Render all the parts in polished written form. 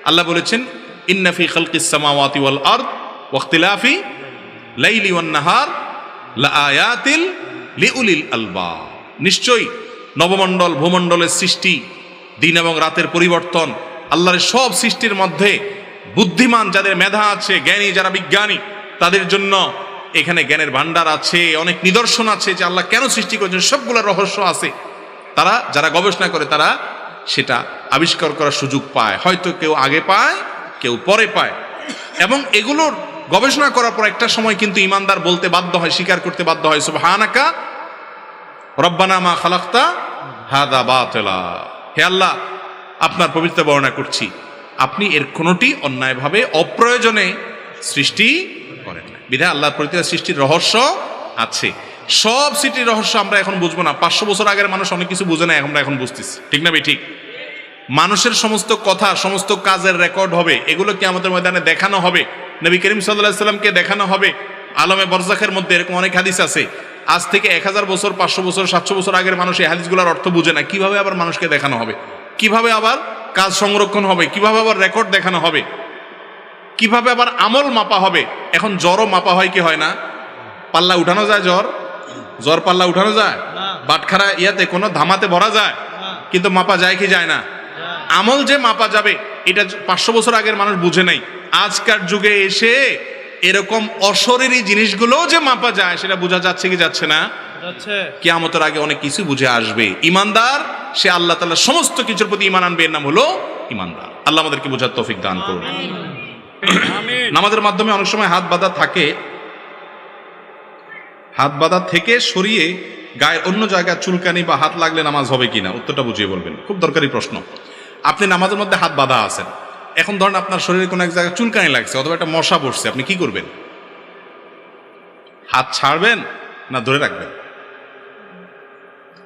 আল্লাহ বলেছেন ইন্না ফি খালকিস সামাওয়াতি ওয়াল আরদ ওয়া ইখতিলাফি লাইলি ওয়ান নাহার লাআয়াতিল লিউলিল আলবাব, নিশ্চয়ই নবমণ্ডল ভূমণ্ডলের সৃষ্টি, দিন এবং রাতের পরিবর্তন, আল্লাহর সব সৃষ্টির মধ্যে বুদ্ধিমান যাদের মেধা আছে, জ্ঞানী যারা বিজ্ঞানী, তাদের জন্য এখানে জ্ঞানের ভান্ডার আছে, অনেক নিদর্শন আছে যে আল্লাহ কেন সৃষ্টি করেছেন, সবগুলো রহস্য আছে। তারা যারা গবেষণা করে তারা সেটা আবিষ্কার করার সুযোগ পায়, হয়তো কেউ আগে পায় কেউ পরে পায়। এবং এগুলোর গবেষণা করার পর একটা সময় কিন্তু ইমানদার বলতে বাধ্য হয়, স্বীকার করতে বাধ্য হয়, সুবহানাকা রব্বানা মা খালাকতা হাদা বাতিলা, হে আল্লাহ আপনার পবিত্র বর্ণনা করছি, আপনি এর কোনোটি অন্যায়ভাবে অপ্রয়োজনে সৃষ্টি করেন না। বিধায় আল্লাহর প্রতি সৃষ্টির রহস্য আছে। সব সৃষ্টির রহস্য আমরা এখন বুঝবো না। 500 বছর আগের মানুষ অনেক কিছু বুঝে না, আমরা এখন বুঝতেছি, ঠিক না ভাই? ঠিক। মানুষের সমস্ত কথা, সমস্ত কাজের রেকর্ড হবে, এগুলো কি আমাদের ময়দানে দেখানো হবে, নবী করিম সাল্লাল্লাহু আলাইহি সাল্লামকে দেখানো হবে। আলমে বরজাখের মধ্যে এরকম অনেক হাদিস আছে। আজ থেকে 1000 বছর, 500 বছর, 700 বছর আগের মানুষ এই হাদিসগুলোর অর্থ বুঝে না। কিভাবে আবার মানুষকে দেখানো হবে, কিভাবে আবার কাজ সংরক্ষণ হবে, কিভাবে আবার রেকর্ড দেখানো হবে, কিভাবে আবার আমল মাপা হবে। এখন জ্বরও মাপা হয় কি হয় না? পাল্লা উঠানো যায়, জ্বর পাল্লা উঠানো যায়, বাটখারা ইয়াতে কোনো ধামাতে ভরা যায়, কিন্তু মাপা যায় কি যায় না? আমল যে মাপা যাবে এটা 500 বছর আগের মানুষ বুঝে নাই। আজকার যুগে এসে এরকম অশরীরী জিনিসগুলো যে মাপা যায় সেটা বোঝা যাচ্ছে কি যাচ্ছে না? কিয়ামতের আগে অনেক কিছু বুঝে আসবে। ইমানদার সে আল্লাহ তাআলার সমস্ত কিছুর প্রতি ঈমান আনবে, এর নাম হলো ইমানদার। আল্লাহ আমাদেরকে বোঝার তৌফিক দান করুন। নামাজের মাধ্যমে অনেক সময় হাত বাঁধা থাকে, হাত বাঁধা থেকে সরিয়ে গায়ের অন্য জায়গায় চুলকানি বা হাত লাগলে নামাজ হবে কিনা, উত্তরটা বুঝিয়ে বলবেন। খুব দরকারি প্রশ্ন। আপনি নামাজের মধ্যে হাত বাঁধা আছেন, এখন ধরেন আপনার শরীরে কোনো এক জায়গায় চুলকানি লাগছে অথবা একটা মশা বসছে, আপনি কি করবেন? হাত ছাড়বেন না ধরে রাখবেন?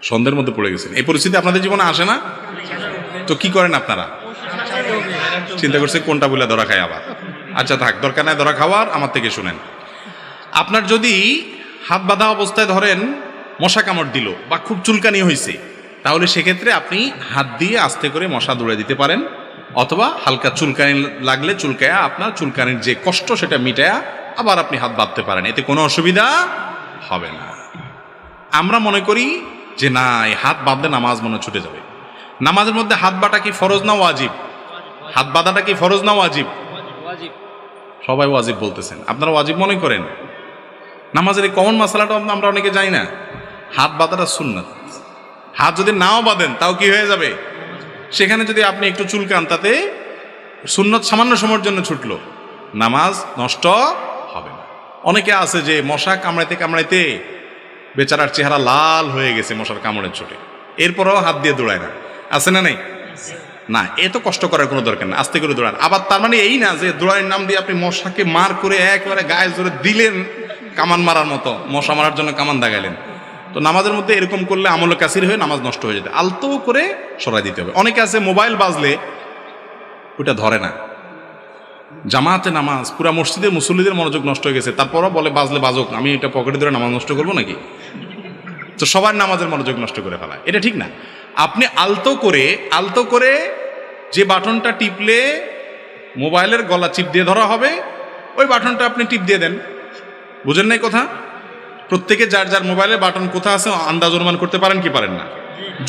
সন্দেহের মধ্যে পড়ে গেছেন। এই পরিস্থিতি আপনাদের জীবনে আসে না? তো কি করেন আপনারা? চিন্তা করছে কোনটা বলে ধরা খায় আবার। আচ্ছা থাক, দরকার নাই ধরা খাওয়ার, আমার থেকে শুনেন। আপনার যদি হাত বাঁধা অবস্থায় ধরেন মশা কামড় দিল বা খুব চুলকানি হয়েছে, তাহলে সেক্ষেত্রে আপনি হাত দিয়ে আস্তে করে মশা দৌড়ে দিতে পারেন, অথবা হালকা চুলকানি লাগলে চুলকায়া আপনার চুলকানির যে কষ্ট সেটা মিটায়া আবার আপনি হাত বাঁধতে পারেন, এতে কোনো অসুবিধা হবে না। আমরা মনে করি যে না, এই হাত বাঁধলে নামাজ মনে ছুটে যাবে। নামাজের মধ্যে হাত বাঁধা কি ফরজ না ওয়াজিব? হাত বাঁধাটা কি ফরজ না ওয়াজিব? সবাই ওয়াজিব বলতেছেন, আপনারা ওয়াজিব মনে করেন। নামাজের এই কমন মাসালাটা আমরা অনেকে জানি না। হাত বাঁধাটা সুন্নাত। হাত যদি নাও বাঁধেন তাও কি হয়ে যাবে? সেখানে যদি আপনি একটু চুলকান তাতে সুন্নত সামান্য সময়ের জন্য ছুটলো, নামাজ নষ্ট হবে না। অনেকে আছে যে মশা কামড়াইতে কামড়াইতে বেচারার চেহারা লাল হয়ে গেছে মশার কামড়ের চোটে, এরপরও হাত দিয়ে দৌড়ায় না, আছে না নেই? না, এত কষ্ট করার কোনো দরকার না, আস্তে করে দৌড়ান। আবার তার মানে এই না যে দৌড়ানোর নাম দিয়ে আপনি মশাকে মার করে একেবারে গায়ে জোরে দিলেন, কামান মারার মতো মশা মারার জন্য কামান দাগাইলেন। তো নামাজের মধ্যে এরকম করলে আমল কাসির হয়ে নামাজ নষ্ট হয়ে যেতে, আলতো করে সরাই দিতে হবে। অনেকে আছে মোবাইল বাজলে ওটা ধরে না, জামাতে নামাজ, পুরা মসজিদে মুসল্লিদের মনোযোগ নষ্ট হয়ে গেছে, তারপরও বলে বাজলে বাজক, আমি এটা পকেটে ধরে নামাজ নষ্ট করবো নাকি? তো সবার নামাজের মনোযোগ নষ্ট করে ফেলা, এটা ঠিক না। আপনি আলতো করে যে বাটনটা টিপলে মোবাইলের গলা চিপ দিয়ে ধরা হবে, ওই বাটনটা আপনি টিপ দিয়ে দেন। বুঝেন নাই কথা? প্রত্যেকে যার যার মোবাইলের বাটন কোথা আছে আন্দাজ অনুমান করতে পারেন কি পারেন না?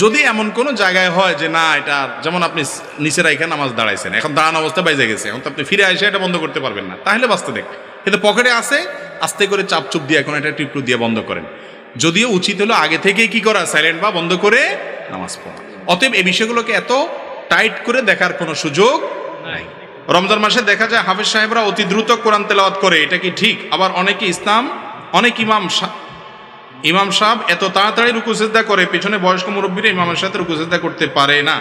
যদি এমন কোনো জায়গায় হয় যে না, এটা যেমন আপনি নিচে রাইখা নামাজ দাঁড়াইছেন, এখন দাঁড়ানো অবস্থা বাইজে গেছে, এখন তো আপনি ফিরে এসে এটা বন্ধ করতে পারবেন না, তাহলে বাঁচতে দেখ। কিন্তু পকেটে আছে, আস্তে করে চাপ চুপ দিয়ে এখন এটা টিপটু দিয়ে বন্ধ করেন। যদিও উচিত হলো আগে থেকে কি করা, সাইলেন্ট বা বন্ধ করে নামাজ পড়া। অতএব এই বিষয়গুলোকে এত টাইট করে দেখার কোনো সুযোগ নাই। রমজান মাসে দেখা যায় হাফেজ সাহেবরা অতি দ্রুত কোরআন তেলাওয়াত করে, এটা কি ঠিক? আবার অনেকে অনেক ইমাম সাহেব এত তাড়াতাড়ি রুকু সিজদা করে, পেছনে বয়স্ক মুরব্বীরা ইমামের সাথে রুকু সিজদা করতে পারে না,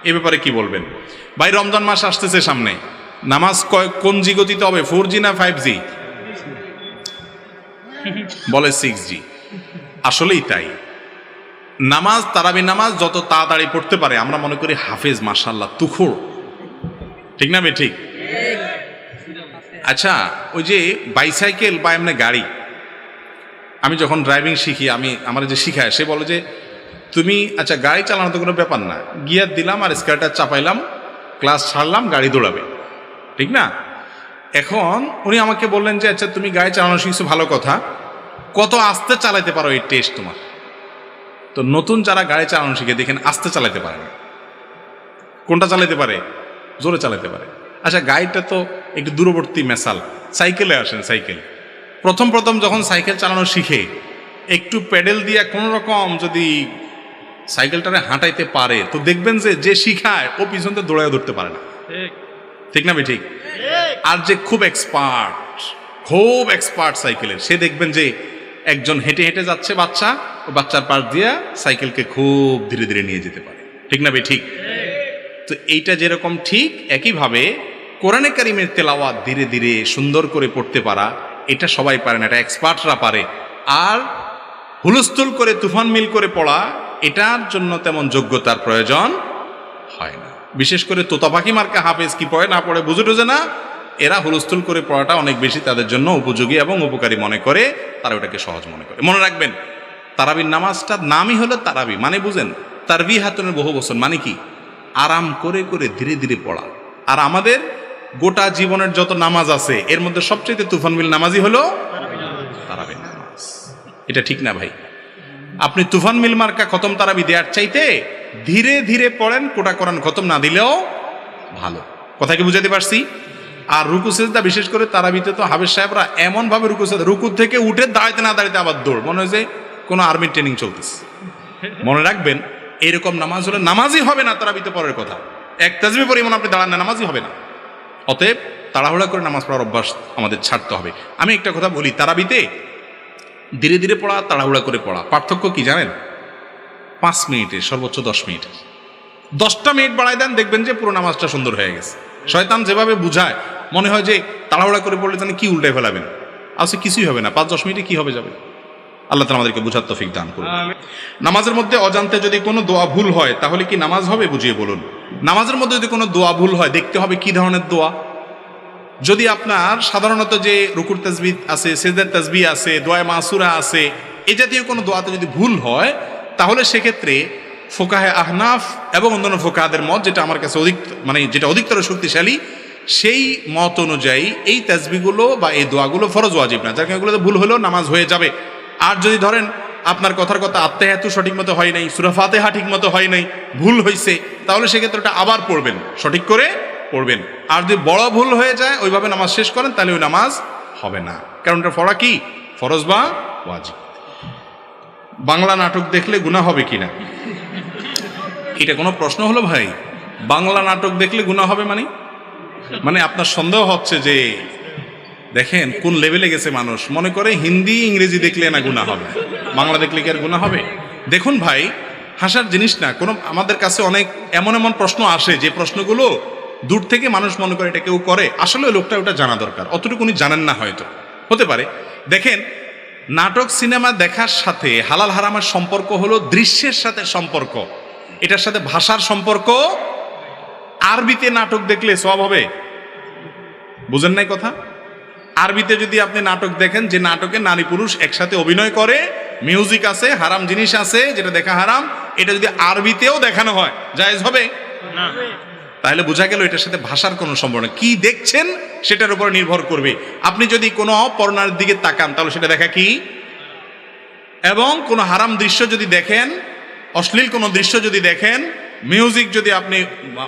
এ ব্যাপারে কি বলবেন? ভাই রমজান মাস আসতেছে সামনে, নামাজ কোন জি গতিতে হবে, 4G না 5G? বলে 6G। আসলেই তাই। নামাজ, তারাবি নামাজ যত তাড়াতাড়ি পড়তে পারে আমরা মনে করি হাফেজ মাশাআল্লাহ তুখুর, ঠিক না বে ঠিক? আচ্ছা, ওই যে বাইসাইকেল বা এমনি গাড়ি, আমি যখন ড্রাইভিং শিখি, আমার যে শিখায় সে বলে যে তুমি আচ্ছা গাড়ি চালানো তো কোনো ব্যাপার না, গিয়ার দিলাম আর স্টার্টার চাপাইলাম, ক্লাস ছাড়লাম, গাড়ি দৌড়াবে, ঠিক না? এখন উনি আমাকে বললেন যে আচ্ছা তুমি গাড়ি চালানো শিখছো, ভালো কথা, কত আস্তে চালাতে পারো এই টেস্ট তোমার। তো নতুন যারা গাড়ি চালানো শিখে দেখেন আস্তে চালাতে পারে না, কোনটা চালাতে পারে? জোরে চালাতে পারে। আচ্ছা গাড়িটা তো একটু দূরবর্তী মেসাল, সাইকেলে আসেন, সাইকেল প্রথম প্রথম যখন সাইকেল চালানো শিখে একটু প্যাডেল দিয়ে কোনো রকম যদি সাইকেলটারে হাঁটাইতে পারে তো দেখবেন যে যে শিখায় ও পিছন থেকে দৌড়ায় ধরতে পারে না, ঠিক না ভাই? ঠিক। আর যে খুব এক্সপার্ট সাইকেলের, সে দেখবেন যে একজন হেঁটে হেঁটে যাচ্ছে বাচ্চা, ও বাচ্চার পাশ দিয়ে সাইকেলকে খুব ধীরে ধীরে নিয়ে যেতে পারে, ঠিক না ভাই? ঠিক। তো এইটা যেরকম ঠিক একইভাবে কোরআনে কারিমের তেলাওয়াত ধীরে ধীরে সুন্দর করে পড়তে পারা, এটা সবাই পারে না, এটা এক্সপার্টরা পারে। আর হুলস্থুল করে তুফান মিল করে পড়া, এটার জন্য তেমন যোগ্যতার প্রয়োজন হয় না। বিশেষ করে তোতা পাখি মার্কা হাফেজ কি পড়ে না পড়ে বুঝে টুঝে না, এরা হুলস্থুল করে পড়াটা অনেক বেশি তাদের জন্য উপযোগী এবং উপকারী মনে করে, তারা ওটাকে সহজ মনে করে। মনে রাখবেন তারাবির নামাজটার নামই হলো তারাবি, মানে বুঝেন তারবি হাতুনের বহু বচন, মানে কি? আরাম করে করে ধীরে ধীরে পড়া। আর আমাদের গোটা জীবনের যত নামাজ আছে এর মধ্যে সবচেয়ে তুফান মিল নামাজই হলো তারাবির নামাজ। এটা ঠিক না ভাই? আপনি তুফান মিল মার্কা খতম তারাবি দেওয়ার চাইতে ধীরে ধীরে পড়েন, কোটা কোরআন খতম না দিলেও ভালো। কথা কি বুঝাতে পারছি? আর রুকু সেজদা বিশেষ করে তারাবিতে তো হাফেজ সাহেবরা এমন ভাবে রুকু থেকে উঠে দাঁড়াইতে না দাঁড়াইতে আবার দৌড়, মনে হয় যে কোনো আর্মির ট্রেনিং চলতেছে। মনে রাখবেন এরকম নামাজ হলে নামাজই হবে না তারাবিতে পড়ার কথা। এক তাজবি পরিমাণ আপনি দাঁড়ান না, নামাজই হবে না। অতএব তাড়াহুড়া করে নামাজ পড়ার অভ্যাস আমাদের ছাড়তে হবে। আমি একটা কথা বলি, তারাবিতে ধীরে ধীরে পড়া, তাড়াহুড়া করে পড়া পার্থক্য কি জানেন? 5 মিনিটের, সর্বোচ্চ 10 মিনিট। 10টা মিনিট বাড়াই দেন, দেখবেন যে পুরো নামাজটা সুন্দর হয়ে গেছে। শয়তান যেভাবে বুঝায় মনে হয় যে তাড়াহুড়া করে পড়লে জানি কি উল্টে ফেলাবেন, আসলে কিছুই হবে না। 5-10 মিনিটে কি হবে যাবে। আল্লাহ তাআলা আমাদেরকে বুঝার তৌফিক দান করুন। নামাজের মধ্যে অজান্তে যদি কোনো দোয়া ভুল হয় তাহলে কি নামাজ হবে? বুঝিয়ে বলুন। নামাজের মধ্যে যদি কোনো দোয়া ভুল হয় দেখতে হবে কি ধরনের দোয়া। যদি আপনার সাধারণত যে রুকুর তাসবিহ আছে, সিজদার তাসবিহ আছে, দোয়া মাসুরা আছে, এই জাতীয় কোনো দোয়াতে যদি ভুল হয় তাহলে সেক্ষেত্রে ফোকাহে আহনাফ এবং অন্যান্য ফোকাহাদের মত, যেটা আমার কাছে যেটা অধিকতর শক্তিশালী, সেই মত অনুযায়ী এই তাসবিহগুলো বা এই দোয়াগুলো ফরজ ওয়াজিব না, যার কারণে এগুলোতে ভুল হলেও নামাজ হয়ে যাবে। আর যদি ধরেন আপনার কথার কথা আত্মায়াতু সঠিক মতো হয় নাই, সূরা ফাতিহা ঠিক মতো হয় নাই, ভুল হয়েছে, তাহলে সেক্ষেত্রে ওটা আবার পড়বেন, সঠিক করে পড়বেন। আর যদি বড় ভুল হয়ে যায় ওইভাবে নামাজ শেষ করেন তাহলে ওই নামাজ হবে না, কারণ এটা পড়া কি ফরজ বা ওয়াজিব। বাংলা নাটক দেখলে গুনাহ হবে কিনা, এটা কোনো প্রশ্ন হলো ভাই? বাংলা নাটক দেখলে গুনাহ হবে মানে আপনার সন্দেহ হচ্ছে যে দেখেন কোন লেভেলে গেছে মানুষ, মনে করে হিন্দি ইংরেজি দেখলে না গুনাহ হবে, বাংলা দেখলে কি আর গুনাহ হবে? দেখুন ভাই, হাসার জিনিস না। আমাদের কাছে অনেক এমন প্রশ্ন আসে যে প্রশ্নগুলো দূর থেকে মানুষ মনে করে এটা কেউ করে, আসলে লোকটা ওটা জানা দরকার, অতটুকু উনি জানেন না, হয়তো হতে পারে। দেখেন নাটক সিনেমা দেখার সাথে হালাল হারামের সম্পর্ক হলো দৃশ্যের সাথে সম্পর্ক, এটার সাথে ভাষার সম্পর্ক। আরবিতে নাটক দেখলে সওয়াব হবে, বুঝেন নাই কথা? আরবিতে যদি আপনি নাটক দেখেন যে নাটকে নারী পুরুষ একসাথে অভিনয় করে, মিউজিক আছে, হারাম জিনিস আছে যেটা দেখা হারাম, এটা যদি আরবিতেও দেখানো হয় জায়েজ হবে না? তাহলে বোঝা গেল এটার সাথে ভাষার কোনো সম্পর্ক নেই। কি দেখছেন সেটার উপর নির্ভর করবে। আপনি যদি কোনো পর্নোর দিকে তাকান তাহলে সেটা দেখা কি, এবং কোনো হারাম দৃশ্য যদি দেখেন, অশ্লীল কোনো দৃশ্য যদি দেখেন, মিউজিক যদি আপনি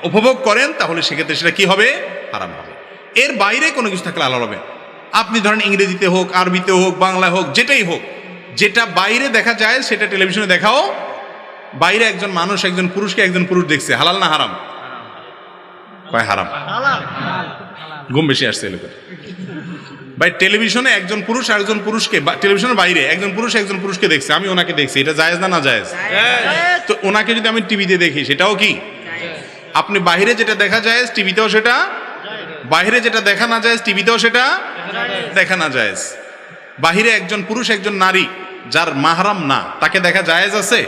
উপভোগ করেন, তাহলে সেক্ষেত্রে সেটা কি হবে? হারাম হবে। এর বাইরে কোনো কিছু থাকলে আলাদা হবে। আপনি ধরেন ইংরেজিতে হোক, আরবিতে হোক, বাংলায় হোক, যেটাই হোক, যেটা বাইরে দেখা যায় সেটা টেলিভিশনে দেখাও। বাইরে একজন মানুষ একজন পুরুষকে একজন পুরুষ দেখছে, হালাল না হারাম? কয় হারাম। ঘুম বেশি আসছে এলাকার ভাই। টেলিভিশনে একজন পুরুষ আরেকজন পুরুষকে, টেলিভিশনের বাইরে একজন পুরুষ একজন পুরুষকে দেখছে, আমি ওনাকে দেখছি, এটা জায়েজ না? না জায়েজ। তো ওনাকে যদি আমি টিভিতে দেখি সেটাও কি? আপনি বাইরে যেটা দেখা যায় টিভিতেও সেটা, বাইরে যেটা দেখা না যায় টিভিতেও সেটা দেখা না যায়। বাহিরে একজন পুরুষ একজন নারী যার মাহরাম না, তাকে দেখা জায়েজ আছে?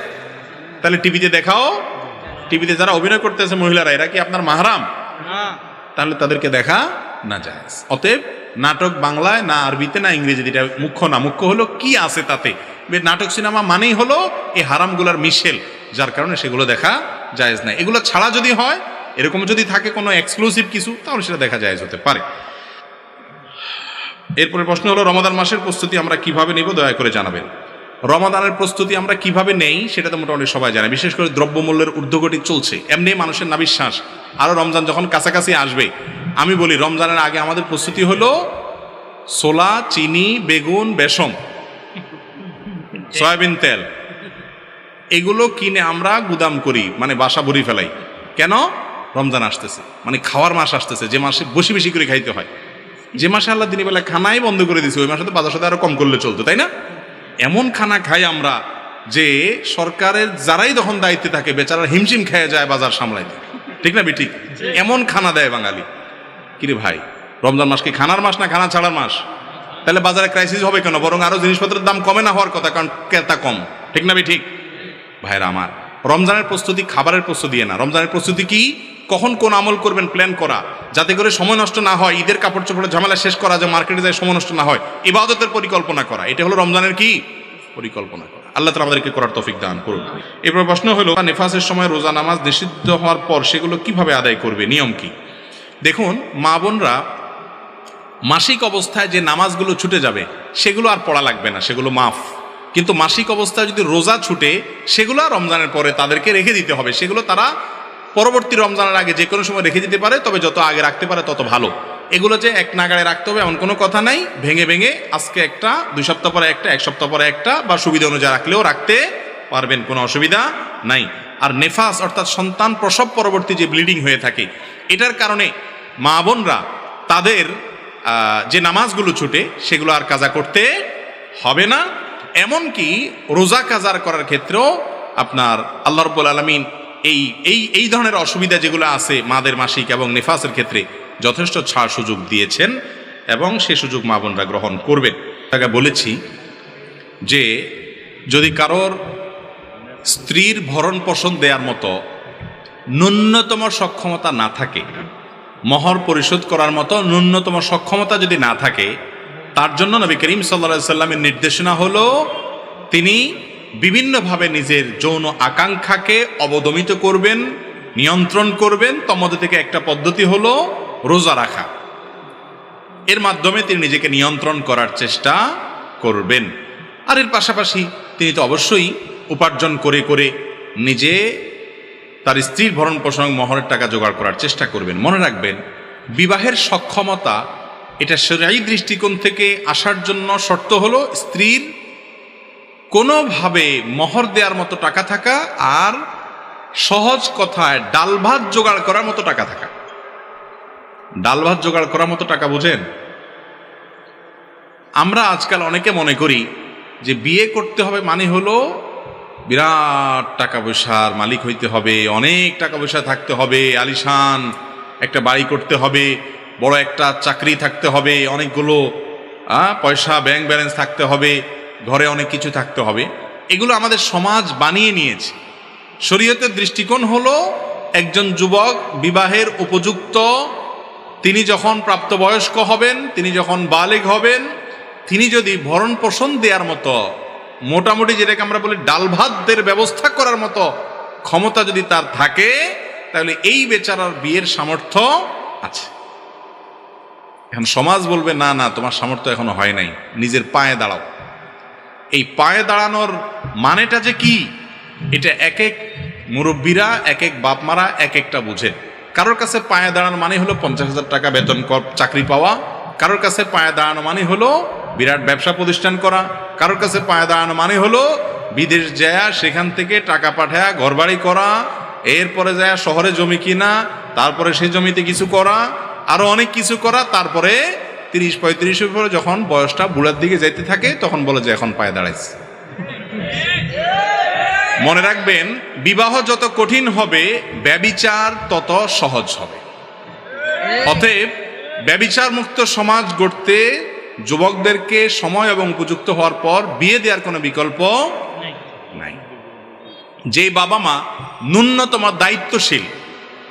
তাহলে টিভিতে দেখাও। টিভিতে যারা অভিনয় করতেছে মহিলারা, এরা কি আপনার মাহরাম? তাহলে তাদেরকে দেখা না জায়েজ। অতএব নাটক বাংলায় না আরবিতে না ইংরেজিতে এটা মুখ্য না, মুখ্য হলো কি আছে তাতে। নাটক সিনেমা মানেই হলো এই হারামগুলার মিশেল, যার কারণে সেগুলো দেখা জায়েজ নাই। এগুলো ছাড়া যদি হয় এরকম যদি থাকে কোনো এক্সক্লুসিভ কিছু, তাহলে সেটা দেখা যায় হতে পারে। এরপরে প্রশ্ন হলো, রমাদান মাসের প্রস্তুতি আমরা কিভাবে নিব, দয়া করে জানাবেন। রমাদানের প্রস্তুতি আমরা কিভাবে নেই সেটা তো মোটামুটি সবাই জানে। বিশেষ করে দ্রব্যমূল্যের ঊর্ধ্বগতি চলছে, এমনি মানুষের নাবিশ্বাস আরও রমজান যখন কাছাকাছি আসবে। আমি বলি রমজানের আগে আমাদের প্রস্তুতি হলো ছোলা, চিনি, বেগুন, বেসম, সয়াবিন তেল, এগুলো কিনে আমরা গুদাম করি, মানে বাসা ভরি ফেলাই। কেন? রমজান আসতেছে, মানে খাওয়ার মাস আসতেছে, যে মাসে বেশি বেশি করে খাইতে হয়। যে মাসে আল্লাহ দিনের বেলা খানাই বন্ধ করে দিয়েছে, ওই মাসে তো বাজার সাথে আরো কম করলে চলতো, তাই না? এমন খানা খাই আমরা যে সরকারের যারাই তখন দায়িত্বে থাকে বেচারা হিমশিম খেয়ে যায় বাজার সামলাইতে, ঠিক না ঠিক? এমন খানা দেয় বাঙালি। কিরে ভাই, রমজান মাস কি খানার মাস না খানা ছাড়ার মাস? তাহলে বাজারে ক্রাইসিস হবে কেন? বরং আরো জিনিসপত্রের দাম কমে না হওয়ার কথা, কারণ ক্রেতা কম, ঠিক না ঠিক? ভাইরা আমার, রমজানের প্রস্তুতি খাবারের প্রস্তুতি না। রমজানের প্রস্তুতি কি? কখন কোন আমল করবেন প্ল্যান করা, যাতে করে সময় নষ্ট না হয়, ঈদের কাপড় চোপড়ের ঝামেলা শেষ করা, যে মার্কেটে যায় সময় নষ্ট না হয়, ইবাদতের পরিকল্পনা করা, এটা হলো রমজানের কি পরিকল্পনা করা। আল্লাহ তাআলা আমাদেরকে করার তৌফিক দান করুন। এরপর প্রশ্ন হলো, নেফাসের সময় রোজা নামাজ নিষিদ্ধ হওয়ার পর সেগুলো কিভাবে আদায় করবে, নিয়ম কি? দেখুন, মা বোনরা মাসিক অবস্থায় যে নামাজগুলো ছুটে যাবে সেগুলো আর পড়া লাগবে না, সেগুলো মাফ। কিন্তু মাসিক অবস্থায় যদি রোজা ছুটে, সেগুলো রমজানের পরে তাদেরকে রেখে দিতে হবে। সেগুলো তারা পরবর্তী রমজানের আগে যে কোনো সময় রেখে দিতে পারে, তবে যত আগে রাখতে পারে তত ভালো। এগুলো যে এক নাগাড়ে রাখতে হবে এমন কোনো কথা নাই। ভেঙে ভেঙে আজকে একটা, 2 সপ্তাহ পরে একটা, 1 সপ্তাহ পরে একটা, বা সুবিধা অনুযায়ী রাখলেও রাখতে পারবেন, কোনো অসুবিধা নাই। আর নেফাস অর্থাৎ সন্তান প্রসব পরবর্তী যে ব্লিডিং হয়ে থাকে, এটার কারণে মা বোনরা তাদের যে নামাজগুলো ছুটে সেগুলো আর কাজা করতে হবে না। এমনকি রোজা কাজার করার ক্ষেত্রেও আপনার আল্লাহ রাব্বুল আলামিন এই ধরনের অসুবিধা যেগুলো আছে মাদের মাসিক এবং নেফাসের ক্ষেত্রে যথেষ্ট ছাড় সুযোগ দিয়েছেন, এবং সে সুযোগ মা বোনরা গ্রহণ করবেন। তাকে বলেছি যে যদি কারোর স্ত্রীর ভরণ পোষণ দেওয়ার মতো ন্যূনতম সক্ষমতা না থাকে, মহর পরিশোধ করার মতো ন্যূনতম সক্ষমতা যদি না থাকে, তার জন্য নবী করিম সাল্লাল্লাহু আলাইহি সাল্লামের নির্দেশনা হলো তিনি বিভিন্নভাবে নিজের যৌন আকাঙ্ক্ষাকে অবদমিত করবেন, নিয়ন্ত্রণ করবেন। তার মধ্যে থেকে একটা পদ্ধতি হলো রোজা রাখা। এর মাধ্যমে তিনি নিজেকে নিয়ন্ত্রণ করার চেষ্টা করবেন। আর এর পাশাপাশি তিনি তো অবশ্যই উপার্জন করে করে নিজে তার স্ত্রীর ভরণ পোষণ মহরের টাকা জোগাড় করার চেষ্টা করবেন। মনে রাখবেন, বিবাহের সক্ষমতা এটা শরঈ দৃষ্টিকোণ থেকে আসার জন্য শর্ত হলো স্ত্রীর কোনোভাবে মহর দেওয়ার মতো টাকা থাকা, আর সহজ কথায় ডাল ভাত জোগাড় করার মতো টাকা থাকা। ডাল ভাত জোগাড় করার মতো টাকা বুঝেন? আমরা আজকাল অনেকে মনে করি যে বিয়ে করতে হবে মানে হলো বিরাট টাকা পয়সার মালিক হইতে হবে, অনেক টাকা পয়সা থাকতে হবে, আলিশান একটা বাড়ি করতে হবে, বড় একটা চাকরি থাকতে হবে, অনেকগুলো পয়সা ব্যাংক ব্যালেন্স থাকতে হবে, ঘরে অনেক কিছু থাকতে হবে। এগুলো আমাদের সমাজ বানিয়ে নিয়েছে। শরীয়তের দৃষ্টিকোণ হলো একজন যুবক বিবাহের উপযুক্ত, তিনি যখন প্রাপ্তবয়স্ক হবেন, তিনি যখন বালেগ হবেন, তিনি যদি ভরণ পোষণ দেওয়ার মতো, মোটামুটি যেটাকে আমরা বলি ডাল ভাতদের ব্যবস্থা করার মতো ক্ষমতা যদি তার থাকে, তাহলে এই বেচারার বিয়ের সামর্থ্য আছে। এখন সমাজ বলবে না না, তোমার সামর্থ্য এখনো হয় নাই, নিজের পায়ে দাঁড়াও। এই পায়ে দাঁড়ানোর মানেটা যে কি, এটা এক এক মুরব্বীরা, এক এক বাপ মারা এক একটা বুঝে। কারোর কাছে পায়ে দাঁড়ানো মানে হলো 50,000 টাকা বেতন চাকরি পাওয়া, কারোর কাছে পায়ে দাঁড়ানো মানে হলো বিরাট ব্যবসা প্রতিষ্ঠান করা, কারোর কাছে পায়ে দাঁড়ানো মানে হলো বিদেশ যায় সেখান থেকে টাকা পাঠায় ঘরবাড়ি করা, এরপরে যায় শহরে জমি কিনা, তারপরে সেই জমিতে কিছু করা, আরো অনেক কিছু করা, তারপরে 30-35 পরে যখন বয়সটা বুড়ার দিকে যাইতে থাকে তখন বলে যে এখন পায়ে দাঁড়াইছে। মনে রাখবেন, বিবাহ যত কঠিন হবে ব্যভিচার তত সহজ হবে। অতএব ব্যভিচার মুক্ত সমাজ গড়তে যুবকদেরকে সময় এবং উপযুক্ত হওয়ার পর বিয়ে দেওয়ার কোনো বিকল্প নাই। যে বাবা মা ন্যূনতম দায়িত্বশীল,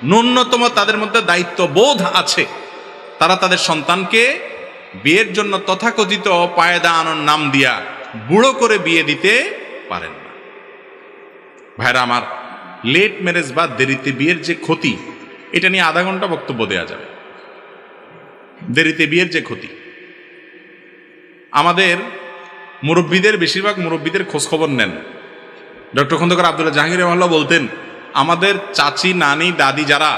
ন্যূনতম তাদের মধ্যে দায়িত্ববোধ আছে, তারা তাদের সন্তানকে বিয়ের জন্য তথাকথিত পায়ে দাঁড়ানোর নাম দিয়া বুড়ো করে বিয়ে দিতে পারেন না। ভাইরা আমার, লেট ম্যারেজ বা দেরিতে বিয়ের যে ক্ষতি, এটা নিয়ে আধা ঘন্টা বক্তব্য দেওয়া যাবে। দেরিতে বিয়ের যে ক্ষতি, আমাদের মুরব্বীদের, বেশিরভাগ মুরব্বীদের খোঁজখবর নেন। ডক্টর খন্দকার আব্দুল্লাহ জাহাঙ্গীর রহমাল্লাহ বলতেন, আমাদের চাচি, নানি, দাদি যারা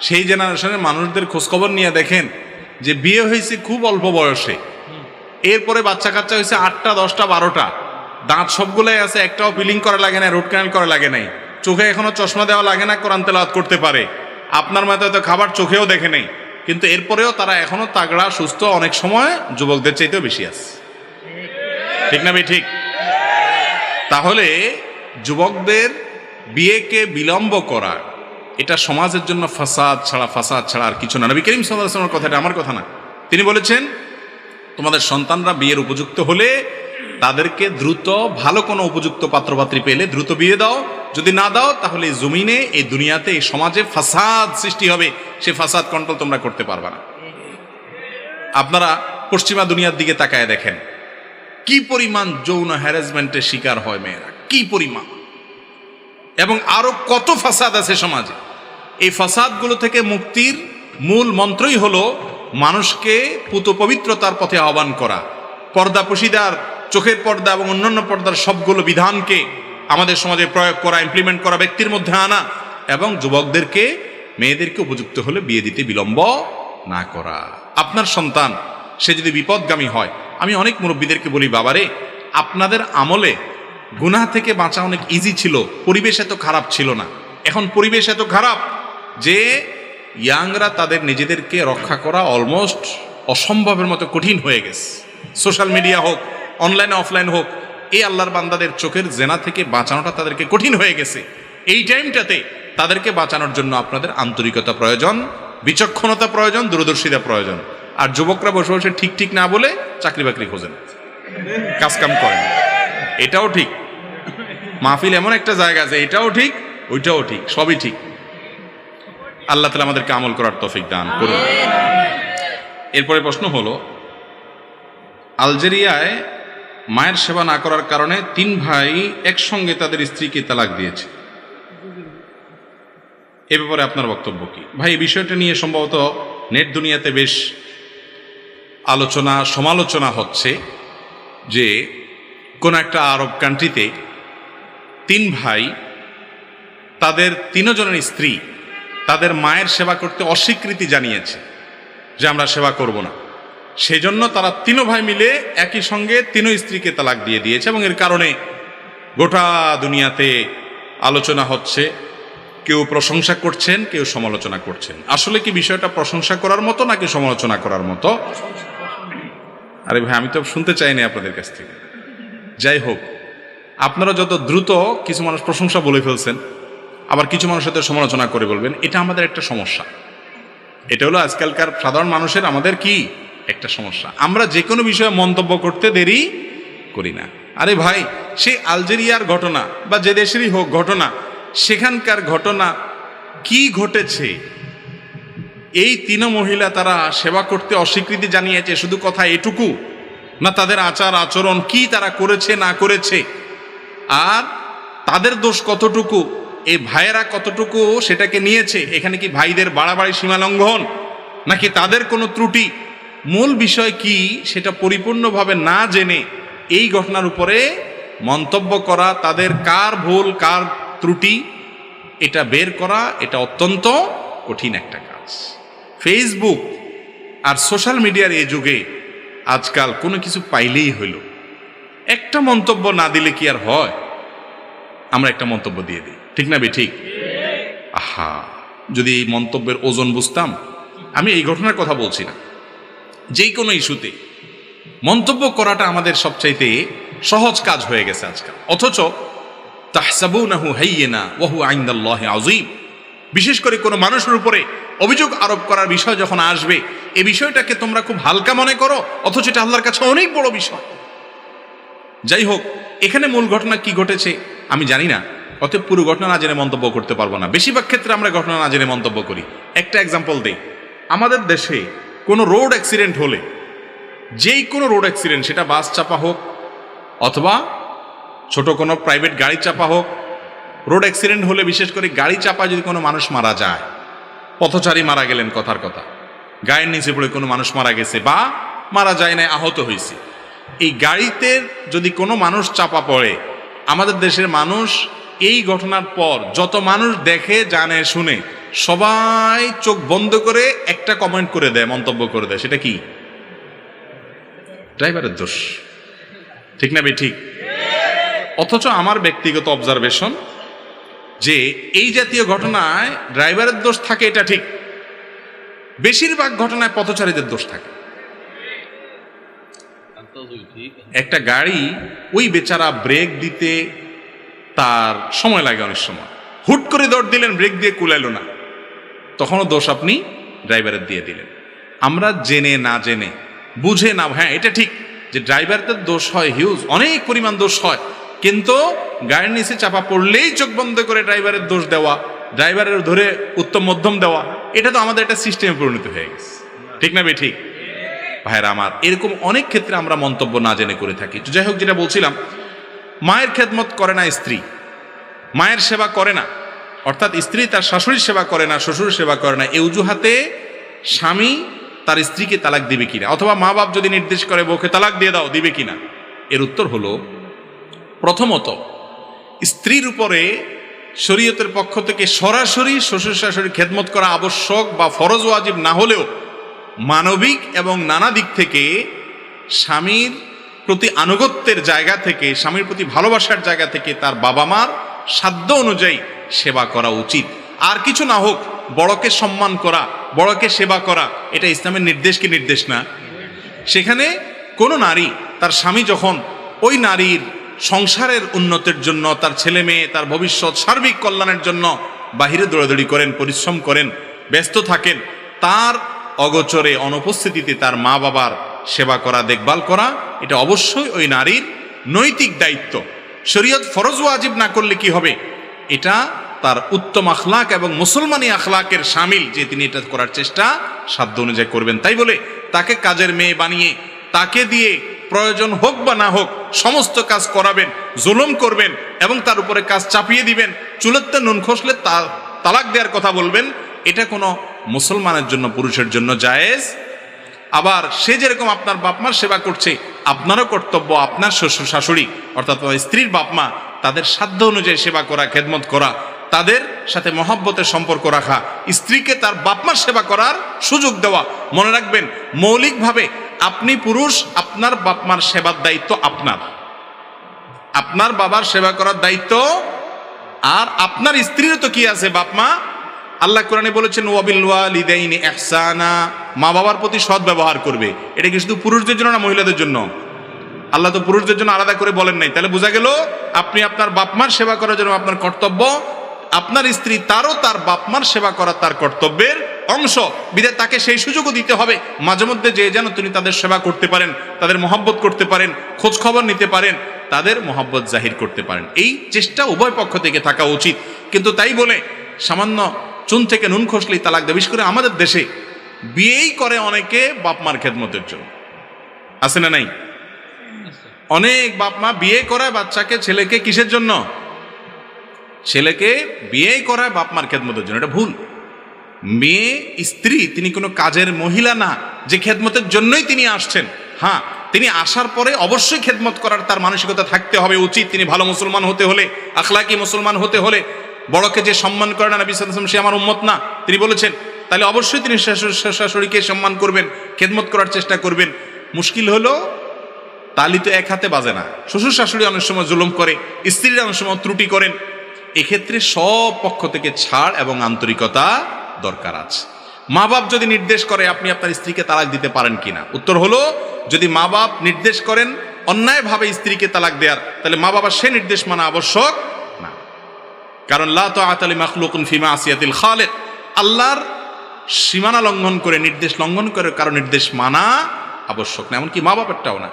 সেই জেনারেশনের মানুষদের খোঁজখবর নিয়ে দেখেন যে বিয়ে হয়েছে খুব অল্প বয়সে, এরপরে বাচ্চা কাচ্চা হয়েছে 8টা 10টা 12টা, দাঁত সবগুলাই আছে, একটাও পিলিং করা লাগে না, রুট ক্যানাল করা লাগে নাই, চোখে এখনো চশমা দেওয়া লাগে না, কোরআন তেলাওয়াত করতে পারে, আপনার মতো হয়তো খাবার চোখেও দেখে নেই, কিন্তু এরপরেও তারা এখনো তাগড়া, সুস্থ, অনেক সময় যুবকদের চাইতেও বেশি আছে। ঠিক না ভাই? ঠিক। তাহলে যুবকদের বিয়েকে বিলম্ব করা, এটা সমাজের জন্য ফাসাদ ছাড়া আর কিছু না। নবী করিম সাল্লাল্লাহু আলাইহি ওয়াসাল্লামের কথাটা আমার কথা না। তিনি বলেছেন, তোমাদের সন্তানরা বিয়ের উপযুক্ত হলে তাদেরকে দ্রুত ভালো কোনো উপযুক্ত পাত্রপাত্রী পেলে দ্রুত বিয়ে দাও, যদি না দাও তাহলে এই জমিনে, এই দুনিয়াতে, এই সমাজে ফাসাদ সৃষ্টি হবে, সে ফাসাদ কন্ট্রোল তোমরা করতে পারবে না। আপনারা পশ্চিমা দুনিয়ার দিকে তাকায় দেখেন কি পরিমাণ যৌন হ্যারাসমেন্টের শিকার হয় মেয়েরা, কি পরিমাণ, এবং আরো কত ফাসাদ আছে সমাজে। এই ফাসাদগুলো থেকে মুক্তির মূল মন্ত্রই হলো মানুষকে পুত পবিত্রতার পথে আহ্বান করা, পর্দা পুশিদার, চোখের পর্দা এবং অন্যান্য পর্দার সবগুলো বিধানকে আমাদের সমাজে প্রয়োগ করা, ইমপ্লিমেন্ট করা, ব্যক্তির মধ্যে আনা, এবং যুবকদেরকে, মেয়েদেরকে উপযুক্ত হলে বিয়ে দিতে বিলম্ব না করা। আপনার সন্তান সে যদি বিপদগামী হয়, আমি অনেক মুরব্বীদেরকে বলি, বাবারে, আপনাদের আমলে গুনাহ থেকে বাঁচা অনেক ইজি ছিল, পরিবেশ এত খারাপ ছিল না। এখন পরিবেশ এত খারাপ যে ইয়াংরা তাদের নিজেদেরকে রক্ষা করা অলমোস্ট অসম্ভবের মতো কঠিন হয়ে গেছে। সোশ্যাল মিডিয়া হোক, অনলাইনে অফলাইন হোক, এই আল্লাহর বান্দাদের চোখের জেনা থেকে বাঁচানোটা তাদেরকে কঠিন হয়ে গেছে। এই টাইমটাতে তাদেরকে বাঁচানোর জন্য আপনাদের আন্তরিকতা প্রয়োজন, বিচক্ষণতা প্রয়োজন, দূরদর্শিতা প্রয়োজন। আর যুবকরা বসে বসে ঠিক ঠিক না বলে চাকরি বাকরি খোঁজেন, কাজকাম করেন। এটাও ঠিক, মাহফিল এমন একটা জায়গা আছে, এটাও ঠিক, ওইটাও ঠিক, সবই ঠিক। আল্লাহ তাআলা আমাদেরকে আমল করার তৌফিক দান করুন। এরপরে প্রশ্ন হলো, আলজেরিয়ায় মায়ের সেবা না করার কারণে 3 ভাই একসঙ্গে তাদের স্ত্রীকে তালাক দিয়েছে, এ ব্যাপারে আপনার বক্তব্য কি? ভাই, এই বিষয়টা নিয়ে সম্ভবত নেট দুনিয়াতে বেশ আলোচনা সমালোচনা হচ্ছে যে কোন একটা আরব কান্ট্রিতে 3 ভাই, তাদের 3 জনের স্ত্রী তাদের মায়ের সেবা করতে অস্বীকৃতি জানিয়েছে যে আমরা সেবা করব না। সেজন্য তারা 3 ভাই মিলে একই সঙ্গে 3 স্ত্রীকে তালাক দিয়ে দিয়েছে, এবং এর কারণে গোটা দুনিয়াতে আলোচনা হচ্ছে। কেউ প্রশংসা করছেন, কেউ সমালোচনা করছেন। আসলে কি বিষয়টা প্রশংসা করার মতো নাকি সমালোচনা করার মতো? আরে ভাই, আমি তো শুনতে চাইনি আপনাদের কাছ থেকে। যাই হোক, আপনারা যত দ্রুত কিছু মানুষ প্রশংসা বলে ফেলছেন, আবার কিছু মানুষের সাথে সমালোচনা করে বলবেন, এটা আমাদের একটা সমস্যা। এটা হলো আজকালকার সাধারণ মানুষের আমাদের কি একটা সমস্যা, আমরা যে কোনো বিষয়ে মন্তব্য করতে দেরি করি না। আরে ভাই, সেই আলজেরিয়ার ঘটনা বা যে দেশেরই হোক ঘটনা, সেখানকার ঘটনা কি ঘটেছে, এই 3 মহিলা তারা সেবা করতে অস্বীকৃতি জানিয়েছে, শুধু কথা এটুকু না, তাদের আচার আচরণ কি তারা করেছে না করেছে, আর তাদের দোষ কতটুকু, এই ভাইয়েরা কতটুকু সেটাকে নিয়েছে, এখানে কি ভাইদের বাড়াবাড়ি সীমা লঙ্ঘন নাকি তাদের কোনো ত্রুটি, মূল বিষয় কি সেটা পরিপূর্ণভাবে না জেনে এই ঘটনার উপরে মন্তব্য করা, তাদের কার ভুল কার ত্রুটি এটা বের করা, এটা অত্যন্ত কঠিন একটা কাজ। ফেসবুক আর সোশ্যাল মিডিয়ার এই যুগে আজকাল কোনো কিছু পাইলেই হইল, একটা মন্তব্য না দিলে কি আর হয়? আমরা একটা মন্তব্য দিয়ে দিই, ঠিক না বে ঠিক? আহা, যদি এই মন্তব্যের ওজন বুঝতাম। আমি এই ঘটনার কথা বলছি না, যে কোনো ইস্যুতে মন্তব্য করাটা আমাদের সবচাইতে সহজ কাজ হয়ে গেছে আজকাল। অথচ তাহসাবুনাহু হাইয়িনা ওয়া হুয়া ইনদাল্লাহি আযীম, বিশেষ করে কোনো মানুষের উপরে অভিযোগ আরোপ করার বিষয় যখন আসবে, এই বিষয়টাকে তোমরা খুব হালকা মনে করো, অথচ এটা আল্লাহর কাছে অনেক বড় বিষয়। যাই হোক, এখানে মূল ঘটনা কি ঘটেছে আমি জানি না, অতএব পুরো ঘটনা না জেনে মন্তব্য করতে পারবো না। বেশিরভাগ ক্ষেত্রে আমরা ঘটনা না জেনে মন্তব্য করি। একটা এক্সাম্পল দেই, আমাদের দেশে কোনো রোড অ্যাক্সিডেন্ট হলে, যেই কোনো রোড অ্যাক্সিডেন্ট, সেটা বাস চাপা হোক অথবা ছোট কোনো প্রাইভেট গাড়ি চাপা হোক, রোড অ্যাক্সিডেন্ট হলে, বিশেষ করে গাড়ি চাপা যদি কোনো মানুষ মারা যায়, পথচারী মারা গেলেন, কথার কথা, গায়ের নিচে পড়ে কোনো মানুষ মারা গেছে বা মারা যায় না, আহত হয়েছে। এই গাড়িতে যদি কোনো মানুষ চাপা পড়ে, আমাদের দেশের মানুষ এই ঘটনার পর যত মানুষ দেখে জানে শুনে সবাই চোখ বন্ধ করে একটা কমেন্ট করে দেয়, মন্তব্য করে দেয়, সেটা কি? ড্রাইভারের দোষ। ঠিক না ভাই? ঠিক। অথচ আমার ব্যক্তিগত অবজারভেশন যে এই জাতীয় ঘটনায় ড্রাইভারের দোষ থাকে, এটা ঠিক। বেশিরভাগ ঘটনায় পথচারীদের দোষ থাকে। একটা গাড়ি ওই বেচারা ব্রেক দিতে তার সময় লাগে, অনেক সময় হুট করে দৌড় দিলেন, ব্রেক দিয়ে কুলাইল না, তখনও দোষ আপনি ড্রাইভারের দিয়ে দিলেন। আমরা জেনে না জেনে, বুঝে না, হ্যাঁ এটা ঠিক যে ড্রাইভারদের দোষ হয় হিউজ, অনেক পরিমাণ দোষ হয়, কিন্তু গাড়ির নিচে চাপা পড়লেই চোখ বন্ধ করে ড্রাইভারের দোষ দেওয়া, ড্রাইভারের ধরে উত্তম মধ্যম দেওয়া, এটা তো আমাদের একটা সিস্টেমে পরিণত হয়ে গেছে। ঠিক না ভাই? ঠিক। ভাইরা আমার, এরকম অনেক ক্ষেত্রে আমরা মন্তব্য না জেনে করে থাকি। তো যাই হোক, যেটা বলছিলাম, মায়ের খেদমত করে না স্ত্রী, মায়ের সেবা করে না, অর্থাৎ স্ত্রী তার শাশুড়ির সেবা করে না, শ্বশুর সেবা করে না, এই অজুহাতে স্বামী তার স্ত্রীকে তালাক দিবে কিনা, অথবা মা বাপ যদি নির্দেশ করে বউকে তালাক দিয়ে দাও, দিবে কিনা? এর উত্তর হলো, প্রথমত স্ত্রীর উপরে শরীয়তের পক্ষ থেকে সরাসরি শ্বশুর শাশুড়ির খেদমত করা আবশ্যক বা ফরজ ওয়াজিব না হলেও মানবিক এবং নানা দিক থেকে স্বামীর প্রতি আনুগত্যের জায়গা থেকে, স্বামীর প্রতি ভালোবাসার জায়গা থেকে তার বাবা মার সাধ্য অনুযায়ী সেবা করা উচিত। আর কিছু না হোক, বড়কে সম্মান করা, বড়কে সেবা করা, এটা ইসলামের নির্দেশ কি নির্দেশ না? সেখানে কোনো নারী, তার স্বামী যখন ওই নারীর সংসারের উন্নতির জন্য, তার ছেলে মেয়ে, তার ভবিষ্যৎ সার্বিক কল্যাণের জন্য বাহিরে দৌড়াদৌড়ি করেন, পরিশ্রম করেন, ব্যস্ত থাকেন, তার অগোচরে অনুপস্থিতিতে তার মা বাবার সেবা করা, দেখভাল করা, এটা অবশ্যই ওই নারীর নৈতিক দায়িত্ব। শরীয়ত ফরজ ওয়াজিব না করলে কি হবে? এটা তার উত্তম আখলাক এবং মুসলমানি আখলাকের শামিল যে তিনি এটা করার চেষ্টা সাধ্য অনুযায়ী করবেন। তাই বলে তাকে কাজের মেয়ে বানিয়ে তাকে দিয়ে প্রয়োজন হোক বা না হোক সমস্ত কাজ করাবেন, জুলুম করবেন এবং তার উপরে কাজ চাপিয়ে দিবেন, চুলেতে নুন খসলে তালাক দেওয়ার কথা বলবেন, এটা কোনো মুসলমানের জন্য, পুরুষের জন্য জায়েজ। আবার সে যেরকম আপনার বাপমার সেবা করছে, আপনারও কর্তব্য আপনার শ্বশুর শাশুড়ি অর্থাৎ স্ত্রীর বাপমা, তাদের সাধ্য অনুযায়ী সেবা করা, খেদমত করা, তাদের সাথে মহব্বতের সম্পর্ক রাখা, স্ত্রীকে তার বাপমার সেবা করার সুযোগ দেওয়া। মনে রাখবেন, মৌলিকভাবে আপনি পুরুষ, আপনার বাপমার সেবার দায়িত্ব আপনার, আপনার বাবার সেবা করার দায়িত্ব, আর আপনার স্ত্রীরও তো কি আছে, বাপমা। আল্লাহ কোরআনে বলেছেন, ওয়াবিল ওয়ালিদাইনি ইহসানা, মা বাবার প্রতি সৎ ব্যবহার করবে। এটা কি শুধু পুরুষদের জন্য না মহিলাদের জন্য? আল্লাহ তো পুরুষদের জন্য আলাদা করে বলেন নাই। তাহলে বোঝা গেল, আপনি আপনার বাপমার সেবা করার জন্য আপনার কর্তব্য, আপনার স্ত্রী তারও তার বাপমার সেবা করা তার কর্তব্যের অংশ। বিধায় তাকে সেই সুযোগও দিতে হবে মাঝে মধ্যে, যে যেন তিনি তাদের সেবা করতে পারেন, তাদের মহব্বত করতে পারেন, খোঁজ খবর নিতে পারেন, তাদের মহব্বত জাহির করতে পারেন। এই চেষ্টা উভয় পক্ষ থেকে থাকা উচিত। কিন্তু তাই বলে সামান্য চুন থেকে নুন খসলেই তালাক দেয়। বিশেষ করে আমাদের দেশে বিয়েই করে অনেকে বাপমার খেদমতের জন্য, আছে না নাই? অনেক বাপমা বিয়ে করায় বাচ্চাকে, ছেলেকে, কিসের জন্য? ছেলেকে বিয়ে করায় বাপমার খেদমতের জন্য। এটা ভুল। মেয়ে স্ত্রী তিনি কোনো কাজের মহিলা না যে খেদমতের জন্যই তিনি আসছেন। হ্যাঁ, তিনি আসার পরে অবশ্যই খেদমত করার তার মানসিকতা থাকতে হবে, উচিত। তিনি ভালো মুসলমান হতে হলে, আখলাকি মুসলমান হতে হলে, বড়কে যে সম্মান করে না নবী সাল্লাল্লাহু আলাইহি ওয়াসাল্লাম, সে আমার উম্মত না তিনি বলেছেন, তাহলে অবশ্যই তিনি শাশুড়িকে সম্মান করবেন, খেদমত করার চেষ্টা করবেন। মুশকিল হলো, তালি তো এক হাতে বাজে না। শ্বশুর শাশুড়ি অনেক সময় জুলুম করে, স্ত্রীরা অনেক সময় ত্রুটি করেন। এক্ষেত্রে সব পক্ষ থেকে ছাড় এবং আন্তরিকতা দরকার আছে। মা বাপ যদি নির্দেশ করে, আপনি আপনার স্ত্রীকে তালাক দিতে পারেন কিনা? উত্তর হলো, যদি মা বাপ নির্দেশ করেন অন্যায়ভাবে স্ত্রীকে তালাক দেওয়ার, তাহলে মা বাবার সে নির্দেশ মানা আবশ্যক না। কারণ লা তাআতা লিমাখলুকিন ফি মাসিয়াতিল খালিক, আল্লাহর সীমানা লঙ্ঘন করে, নির্দেশ লঙ্ঘন করে কারো নির্দেশ মানা আবশ্যক না, এমনকি মা বাপেরটাও না।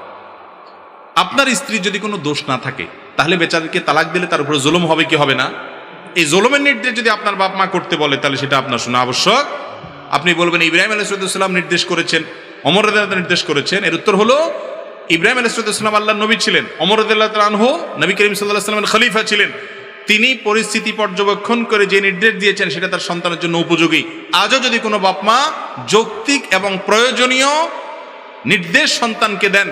আপনার স্ত্রী যদি কোনো দোষ না থাকে, তাহলে বেচারিকে তালাক দিলে তার উপরে জুলুম হবে কি হবে না? এই জুলুমের নির্দেশ যদি আপনার বাপ মা করতে বলে, তাহলে সেটা আপনার শোনা আবশ্যক। আপনি বলবেন ইব্রাহিম আলাইহিস সালাম নির্দেশ করেছেন, ওমর রাদিয়াল্লাহু আনহু নির্দেশ করেছেন। এর উত্তর হলো, ইব্রাহিম আলাইহিস সালাম আল্লাহর নবী ছিলেন, ওমর রাদিয়াল্লাহু আনহু নবী করিম সাল্লাল্লাহু আলাইহি ওয়াসাল্লামের খলিফা ছিলেন। তিনি পরিস্থিতি পর্যবেক্ষণ করে যে নির্দেশ দিয়েছেন সেটা তার সন্তানের জন্য উপযোগী। আজও যদি কোনো বাপ মা যৌক্তিক এবং প্রয়োজনীয় নির্দেশ সন্তানকে দেন,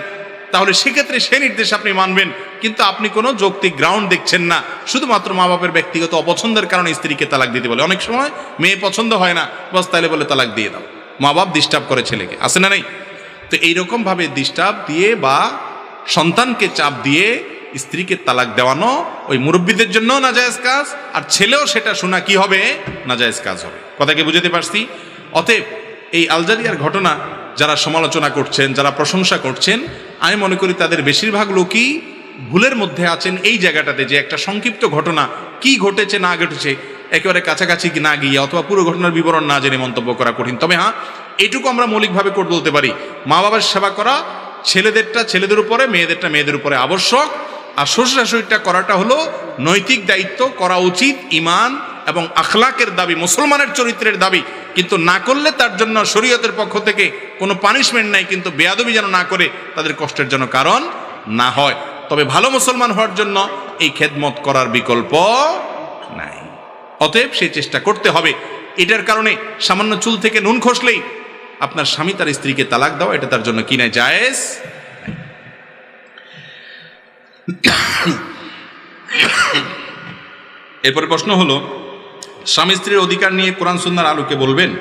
তাহলে সেক্ষেত্রে সেই নির্দেশ আপনি মানবেন, কিন্তু আপনি কোনো যৌক্তিক গ্রাউন্ড দেখছেন না, শুধুমাত্র মা বাপের ব্যক্তিগত অপছন্দের কারণে স্ত্রীকে তালাক দিতে বলে। অনেক সময় মেয়ে পছন্দ হয় না, বস তাইলে বলে তালাক দিয়ে দাও, মা বাপ ডিস্টার্ব করে ছেলেকে, আছে না নেই? তো এইরকমভাবে ডিস্টার্ব দিয়ে বা সন্তানকে চাপ দিয়ে স্ত্রীকে তালাক দেওয়ানো ওই মুরব্বীদের জন্য নাজায়েজ কাজ, আর ছেলেও সেটা শোনা কি হবে, নাজায়েজ কাজ হবে। কথাকে বুঝতে পারছি? অতএব এই আলজারিয়ার ঘটনা যারা সমালোচনা করছেন, যারা প্রশংসা করছেন, আমি মনে করি তাদের বেশিরভাগ লোকই ভুলের মধ্যে আছেন এই জায়গাটাতে, যে একটা সংক্ষিপ্ত ঘটনা কি ঘটেছে না ঘটেছে একেবারে কাছাকাছি না গিয়ে অথবা পুরো ঘটনার বিবরণ না জেনে মন্তব্য করা কঠিন। তবে হ্যাঁ, এইটুকু আমরা মৌলিকভাবে করে বলতে পারি, মা বাবার সেবা করা ছেলেদেরটা ছেলেদের উপরে, মেয়েদেরটা মেয়েদের উপরে আবশ্যক, আর শ্বশুর শাশুড়িটা করাটা হলো নৈতিক দায়িত্ব, করা উচিত, ঈমান এবং আখলাকের দাবি, মুসলমানের চরিত্রের দাবি। কিন্তু না করলে তার জন্য শরীয়তের পক্ষ থেকে কোনো পানিশমেন্ট নাই, কিন্তু বেয়াদবি যেন না করে তাদের কষ্টের জন্য কারণ না হয়। তবে ভালো মুসলমান হওয়ার জন্য এই খেদমত করার বিকল্প নাই। অতএব সেই চেষ্টা করতে হবে। এটার কারণে সামান্য চুল থেকে নুন খসলেই আপনার স্বামী তার স্ত্রীকে তালাক দেওয়া, এটা তার জন্য কি নাই, জায়েজ। এরপরে প্রশ্ন হলো, স্বামী স্ত্রীর অধিকার নিয়ে কোরআন সুন্নাহর আলোকে বলবেন।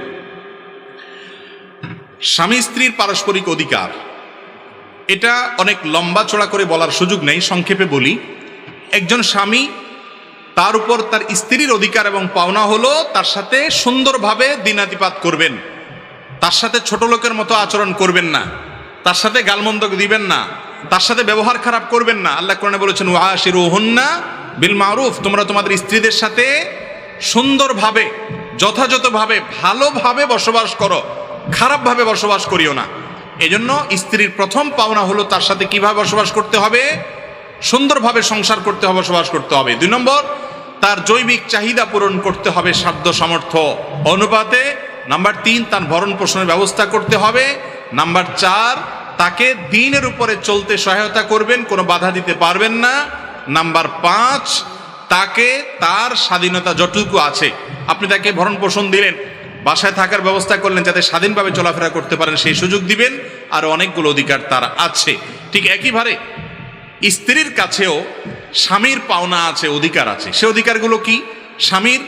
স্বামী স্ত্রীর পারস্পরিক অধিকার, এটা অনেক লম্বা চড়া করে বলার সুযোগ নেই, সংক্ষেপে বলি। একজন স্বামী, তার উপর তার স্ত্রীর অধিকার এবং পাওনা হলো তার সাথে সুন্দরভাবে দিনাতিপাত করবেন, তার সাথে ছোট লোকের মতো আচরণ করবেন না, তার সাথে গালমন্দ দিবেন না, তার সাথে ব্যবহার খারাপ করবেন না। আল্লাহ কোরআনে বলেছেন, ওয়াশিরুহুন্না বিল মারুফ, তোমরা তোমাদের স্ত্রীদের সাথে সুন্দরভাবে, যথাযথভাবে, ভালোভাবে বসবাস করো, খারাপভাবে বসবাস করিও না। এজন্য স্ত্রীর প্রথম পাওনা হলো তার সাথে কিভাবে বসবাস করতে হবে, সুন্দরভাবে সংসার করতে হবে, বসবাস করতে হবে। 2 নম্বর, তার জৈবিক চাহিদা পূরণ করতে হবে সাধ্য সামর্থ্য অনুপাতে। নাম্বার 3, তার ভরণ পোষণের ব্যবস্থা করতে হবে। নাম্বার 4, তাকে দ্বীনের উপরে চলতে সহায়তা করবেন, কোনো বাধা দিতে পারবেন না। নাম্বার 5, তাকে তার স্বাধীনতা যতটুকু আছে, আপনি তাকে ভরণ পোষণ দিলেন, বাসায় থাকার ব্যবস্থা করলেন, যাতে স্বাধীনভাবে চলাফেরা করতে পারেন সেই সুযোগ দিবেন। আর অনেকগুলো অধিকার তার আছে। ঠিক একইভাবে স্ত্রীর কাছেও স্বামীর পাওনা আছে, অধিকার আছে। সে অধিকারগুলো কি? স্বামীর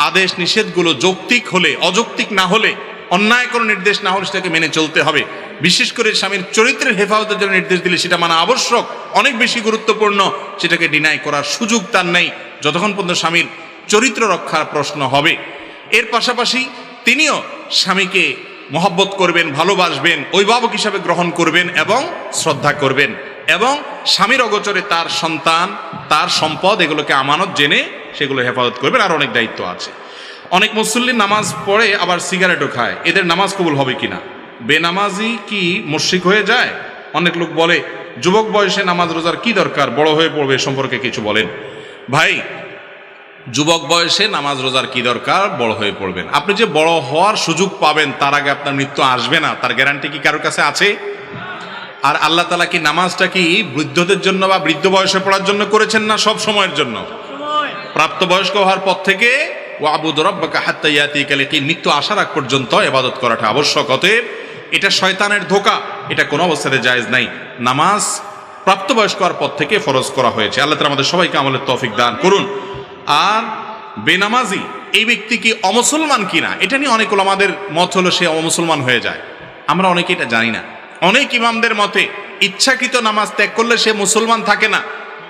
আদেশ নিষেধগুলো যৌক্তিক হলে, অযৌক্তিক না হলে, অন্যায় কোনো নির্দেশ না হলে সেটাকে মেনে চলতে হবে। বিশেষ করে স্বামীর চরিত্রের হেফাজতের জন্য নির্দেশ দিলে সেটা মানা আবশ্যক, অনেক বেশি গুরুত্বপূর্ণ। সেটাকে ডিনাই করার সুযোগ তার নেই যতক্ষণ পর্যন্ত স্বামীর চরিত্র রক্ষার প্রশ্ন হবে। এর পাশাপাশি তিনিও স্বামীকে মহব্বত করবেন, ভালোবাসবেন, অভিভাবক হিসাবে গ্রহণ করবেন এবং শ্রদ্ধা করবেন, এবং স্বামীর অগোচরে তার সন্তান, তার সম্পদ, এগুলোকে আমানত জেনে সেগুলো হেফাজত করবেন। আর অনেক দায়িত্ব আছে। অনেক মুসল্লি নামাজ পড়ে আবার সিগারেটও খায়, এদের নামাজ কবুল হবে কিনা? বেনামাজি কি মুশরিক হয়ে যায়? অনেক লোক বলে, যুবক বয়সে নামাজ রোজার কি দরকার, বড় হয়ে পড়বে, সম্পর্কে কিছু বলেন। ভাই, যুবক বয়সে নামাজ রোজার কি দরকার, বড় হয়ে পড়বেন। আপনি যে বড় হওয়ার সুযোগ পাবেন, তার আগে আপনার মৃত্যু আসবে না, তার গ্যারান্টি কি কারোর কাছে আছে? আর আল্লাহ তাআলা কি নামাজটা কি বৃদ্ধদের জন্য বা বৃদ্ধ বয়সে পড়ার জন্য করেছেন না সব সময়ের জন্য? প্রাপ্তবয়স্ক হওয়ার পর থেকে ওয়াবুদ রাব্বাকা হাত্তা ইয়াতিয়াকাল ইয়াকিন, মৃত্যু আসার আগ পর্যন্ত ইবাদত করাটা আবশ্যক। অতএব এটা শয়তানের ধোঁকা, এটা কোনো অবস্থাতে জায়েজ নাই। নামাজ প্রাপ্তবয়স্ক হওয়ার পর থেকে ফরজ করা হয়েছে। আল্লাহ তাআলা আমাদের সবাইকে আমলের তৌফিক দান করুন। আর বেনামাজি এই ব্যক্তি কি অমুসলমান কিনা, এটা নিয়ে অনেক ওলামাদের মত হলো সে অমুসলমান হয়ে যায়। আমরা অনেকে এটা জানি না। অনেক ইমামদের মতে ইচ্ছাকৃত নামাজ ত্যাগ করলে সে মুসলমান থাকে না।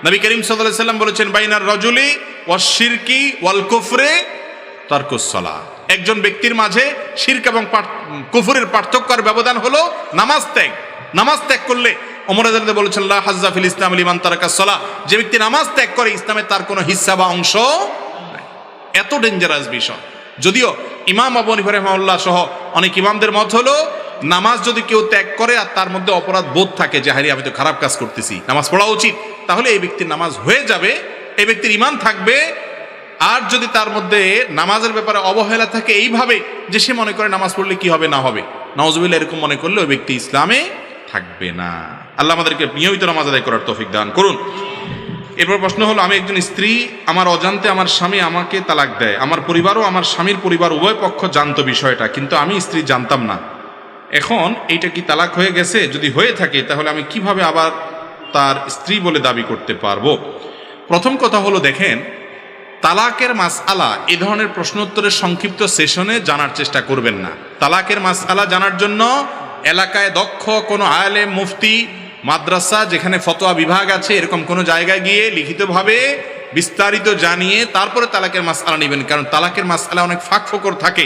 নবী করিম সাল্লাল্লাহু আলাইহি ওয়াসাল্লাম বলেছেন, বাইনার রাজুলি ওয়াশ শিরকি ওয়াল কুফরে তারকুস সালাহ, একজন ব্যক্তির মাঝে শিরক এবং কুফরের পার্থক্যের ব্যবধান হলো নামাজ ত্যাগ। নামাজ ত্যাগ করলে ওমর রাদিয়াল্লাহু আনহু বলেছেন, লা হাজ্জা ফিল ইসলাম লিমান তারাকাস সালাহ, যে ব্যক্তি নামাজ ত্যাগ করে ইসলামে তার কোনো হিস্সা বা অংশ নাই। এত ডেঞ্জারাস বিষয়। যদিও ইমাম আবু হানিফা রাহিমাহুল্লাহ সহ অনেক ইমামদের মত হলো, নামাজ যদি কেউ ত্যাগ করে আর তার মধ্যে অপরাধ বোধ থাকে যে হারি আমি তো খারাপ কাজ করতেছি, নামাজ পড়া উচিত, তাহলে এই ব্যক্তির নামাজ হয়ে যাবে, এই ব্যক্তির ঈমান থাকবে। আর যদি তার মধ্যে নামাজের ব্যাপারে অবহেলা থাকে এইভাবে যে সে মনে করে নামাজ পড়লে কি হবে না হবে, নাউজুবিল্লাহ, এরকম মনে করলে ওই ব্যক্তি ইসলামে থাকবে না। আল্লাহ আমাদেরকে নিয়মিত নামাজ আদায় করার তৌফিক দান করুন। এরপর প্রশ্ন হলো, আমি একজন স্ত্রী, আমার অজান্তে আমার স্বামী আমাকে তালাক দেয়, আমার পরিবারও আমার স্বামীর পরিবার উভয় পক্ষ জানতো বিষয়টা, কিন্তু আমি স্ত্রী জানতাম না। এখন এইটা কি তালাক হয়ে গেছে? যদি হয়ে থাকে তাহলে আমি কিভাবে আবার তার স্ত্রী বলে দাবি করতে পারবো? প্রথম কথা হলো, দেখেন, তালাকের মাসআলা এই ধরনের প্রশ্নোত্তরের সংক্ষিপ্ত সেশনে জানার চেষ্টা করবেন না। তালাকের মাসআলা জানার জন্য এলাকায় দক্ষ কোনো আলেম, মুফতি, মাদ্রাসা যেখানে ফতোয়া বিভাগ আছে এরকম কোনো জায়গায় গিয়ে লিখিতভাবে বিস্তারিত জানিয়ে তারপরে তালাকের মাসআলা নেবেন। কারণ তালাকের মাসআলা অনেক ফাঁক ফোকর থাকে।